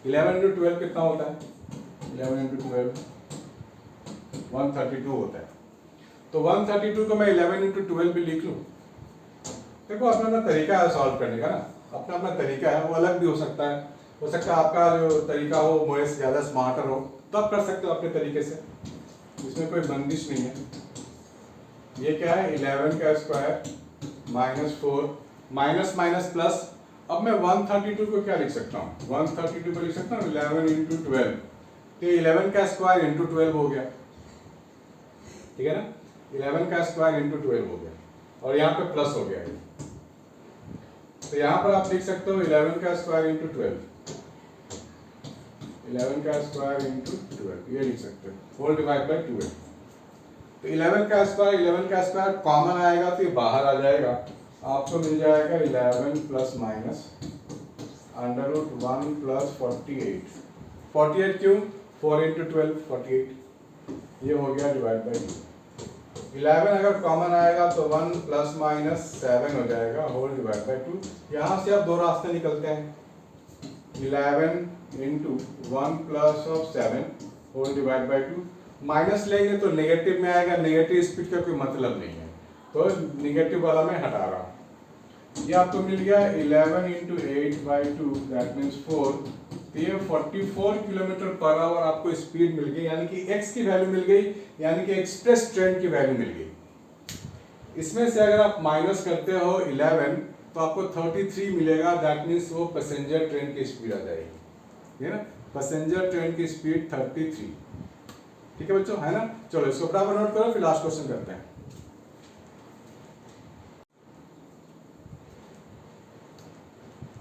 11 इंटू 12 कितना होता है, 11 इंटू 12 132 होता है। तो 132 को मैं 11 इंटू 12 भी लिख लूँ। देखो अपना अपना तरीका है सॉल्व करने का ना, अपना अपना तरीका है, वो अलग भी हो सकता है। हो सकता है आपका जो तरीका हो मेरे से ज़्यादा स्मार्टर हो, तो आप कर सकते हो अपने तरीके से, इसमें कोई बंदिश नहीं है। ये क्या है 11 का square minus 4 minus minus plus. अब मैं 132 को क्या लिख सकता हूँ, 132 को लिख सकता हूँ 11 इंटू 12, तो 11 का स्क्वायर इंटू 12 हो गया, ठीक है ना। 11 का स्क्वायर इंटू 12 हो गया, और यहाँ पे प्लस हो गया। तो यहाँ पर आप लिख सकते हो 11 का स्क्वायर इंटू 12, 11 का स्क्वायर इंटू 12, ये लिख सकते हो, होल डिवाइड बाय 2a। तो 11 का स्क्वायर कॉमन आएगा तो ये बाहर आ जाएगा, आपको मिल जाएगा 11 प्लस माइनस √1 प्लस 48। 48 क्यों, 4 इंटू 12 48, ये हो गया डिवाइड बाई 2। 11 अगर कॉमन आएगा तो 1 प्लस माइनस 7 हो जाएगा होल डिवाइड बाई 2। यहाँ से अब दो रास्ते निकलते हैं, 11 into 1 plus of 7 whole divide by 2, minus लेंगे तो नेगेटिव में आएगा, नेगेटिव स्पीड का कोई मतलब नहीं है, तो नेगेटिव वाला मैं हटा रहा हूँ। ये आपको मिल गया 11 इंटू 8/2 दैट मीन्स 4, तो ये 44 किलोमीटर पर आवर आपको स्पीड मिल गई, यानी कि x की वैल्यू मिल गई, यानी कि एक्सप्रेस ट्रेन की वैल्यू मिल गई। इसमें से अगर आप माइनस करते हो 11 तो आपको 33 मिलेगा, दैट मीन्स वो पैसेंजर ट्रेन की स्पीड आ जाएगी, है ना, पैसेंजर ट्रेन की स्पीड 33। ठीक है बच्चों, है ना। चलो इसको फटाफट नोट करो, फिर लास्ट क्वेश्चन करते हैं।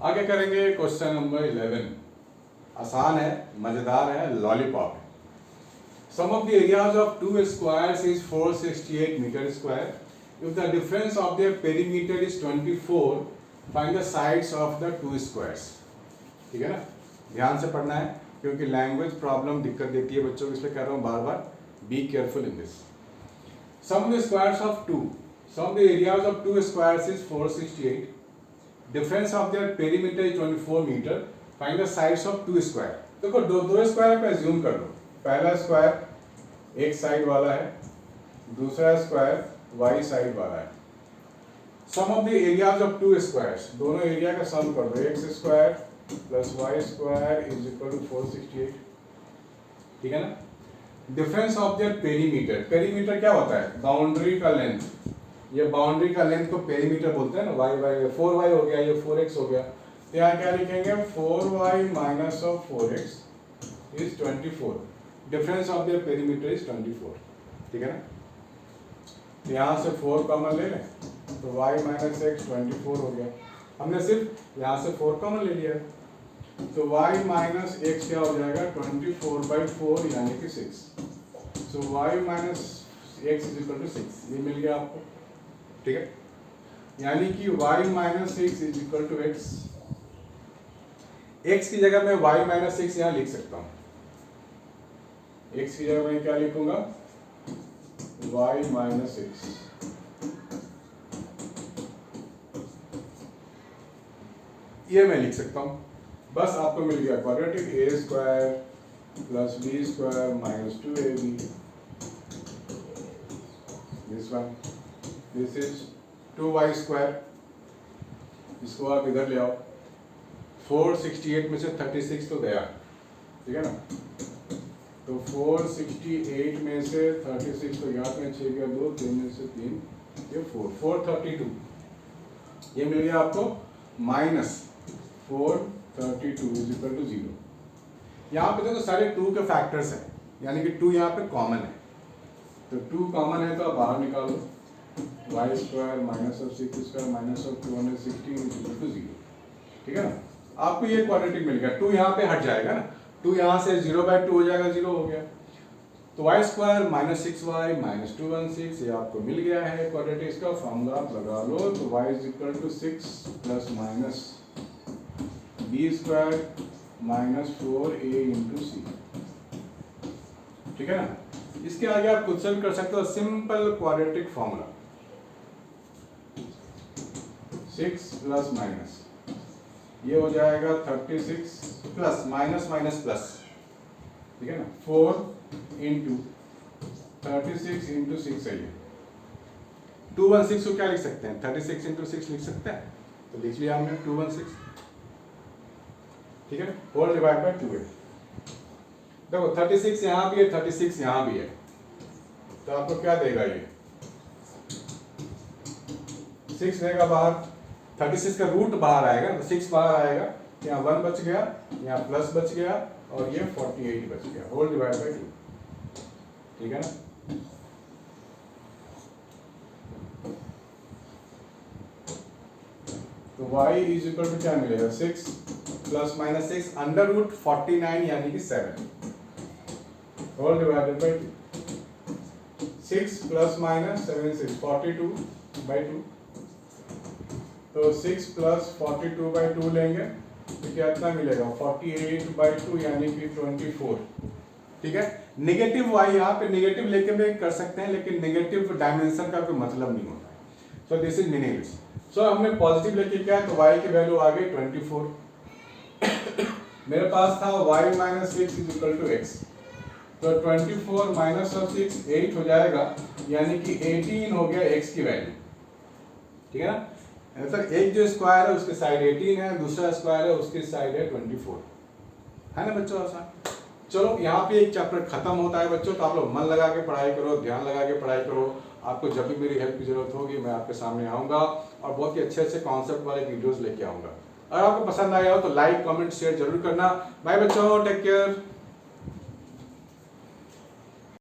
आगे करेंगे क्वेश्चन नंबर 11। आसान है, मजेदार है, लॉलीपॉप है। Sum of the areas of two squares is 468 metre square. If the difference of their perimeter is 24, find the sides of the two squares. ठीक है ना, ध्यान से पढ़ना है क्योंकि लैंग्वेज प्रॉब्लम दिक्कत देती है बच्चों को, इसलिए कह रहा हूँ बार बार, be careful in this. Sum the squares of two, sum the areas of two squares is 468, difference of their perimeter is 24 metre, find the sides of two square. देखो दो स्क्वायर पे अज्यूम कर लो, पहला स्क्वायर एक side वाला है, दूसरा square Y side वाला है। Sum of the areas of two squares, दोनों एरिया का सम कर दो, X square plus Y square is equal to 468। ठीक है ना। Difference of their perimeter, perimeter क्या होता है, बाउंड्री का लेंथ, ये बाउंड्री का लेंथ को पेरीमीटर बोलते हैं ना, वाई वाई 4y हो गया, ये 4x हो गया, तो यहाँ क्या लिखेंगे 4y minus of 4x is 24, difference of their perimeter is 24। ठीक है ना, तो यहाँ से 4 कॉमन ले लें तो y माइनस एक्स 24 हो गया, हमने सिर्फ यहाँ से 4 कॉमन ले लिया, तो y माइनस एक्स क्या हो जाएगा 24/4 यानी कि 6, so y minus x is equal to 6, ये मिल गया आपको। ठीक है, यानी कि y minus 6 is equal to x, x की जगह मैं y माइनस 6 यहाँ लिख सकता हूँ, x की जगह मैं क्या लिखूंगा y माइनस 6, ये मैं लिख सकता हूँ। बस आपको मिल गया quadratic a square plus B square minus 2ab, this one, this is 2y square, इसको आप इधर ले आओ, 468 में से 36 तो गया, ठीक है ना, तो 468 में से 36 तो यहाँ पे 6 गया 2, 3 में से 3, ये 432, ये मिल गया आपको माइनस 432 इज इक्वल टू 0। यहाँ पे देखो सारे 2 के फैक्टर्स हैं, यानी कि 2 यहाँ पे कॉमन है, तो 2 कॉमन है तो आप बाहर निकालो, y square minus of 6 square minus of 216 is equal to 0। ठीक है ना, आपको ये क्वाड्रेटिक मिल गया, 2 यहाँ पे हट जाएगा ना, 2 यहाँ से 0/2 हो जाएगा, 0 हो गया, तो Y square minus 6y minus 216, ये आपको मिल गया है क्वाड्रेटिक, इसका फॉर्मूला आप लगा लो, तो y is equal to 6 plus minus B square minus 4a into C. ठीक है ना, इसके आगे आप खुद से भी कर सकते हो, simple quadratic formula, 6 plus minus, ये हो जाएगा 36 प्लस माइनस माइनस प्लस, ठीक है ना, 4 इंटू 36 इंटू 6 है ये, 216 को क्या लिख सकते हैं, 36 इंटू 6 लिख सकते हैं, तो लिख लिया हमने 216, ठीक है, होल डिवाइड बाय 2 है। देखो 36 यहाँ भी है, 36 यहाँ भी है, तो आपको क्या देगा ये 6 देगा बाहर, 36 का रूट बाहर आएगा, तो 6 बाहर आएगा, यहाँ 1 बच गया, यहाँ प्लस बच गया, और ये 48 बच गया, होल डिवाइड बाय 2। ठीक है ना, तो y इज इक्वल टू क्या मिलेगा 6 प्लस माइनस 6 अंडर रूट 49 यानी कि 7, whole divided by 2, 6 plus minus 7 6 42/2, तो 6 प्लस 42/2 लेंगे तो कितना मिलेगा 48/2 यानी कि 24। ठीक है, नेगेटिव y यहाँ पे नेगेटिव लेके भी कर सकते हैं, लेकिन नेगेटिव डायमेंशन का कोई मतलब नहीं होता है, सो दिस इज मीनिंगलेस। सो हमने पॉजिटिव लेके क्या है, तो y की वैल्यू आ गई 24, मेरे पास था y minus 6 is equal to x, तो 24 माइनस ऑफ 6 8 हो जाएगा, यानी कि 18 हो गया x की वैल्यू, ठीक है ना। मतलब एक जो स्क्वायर है उसके साइड 18 है, दूसरा स्क्वायर है उसकी साइड है 24, है ना बच्चों आसान। चलो यहाँ पे एक चैप्टर खत्म होता है बच्चों, तो आप लोग मन लगा के पढ़ाई करो, ध्यान लगा के पढ़ाई करो। आपको जब भी मेरी हेल्प की जरूरत होगी मैं आपके सामने आऊँगा और बहुत ही अच्छे अच्छे कॉन्सेप्ट वाले वीडियोस लेके आऊँगा। अगर आपको पसंद आया हो तो लाइक कमेंट शेयर जरूर करना। बाय बच्चों, टेक केयर।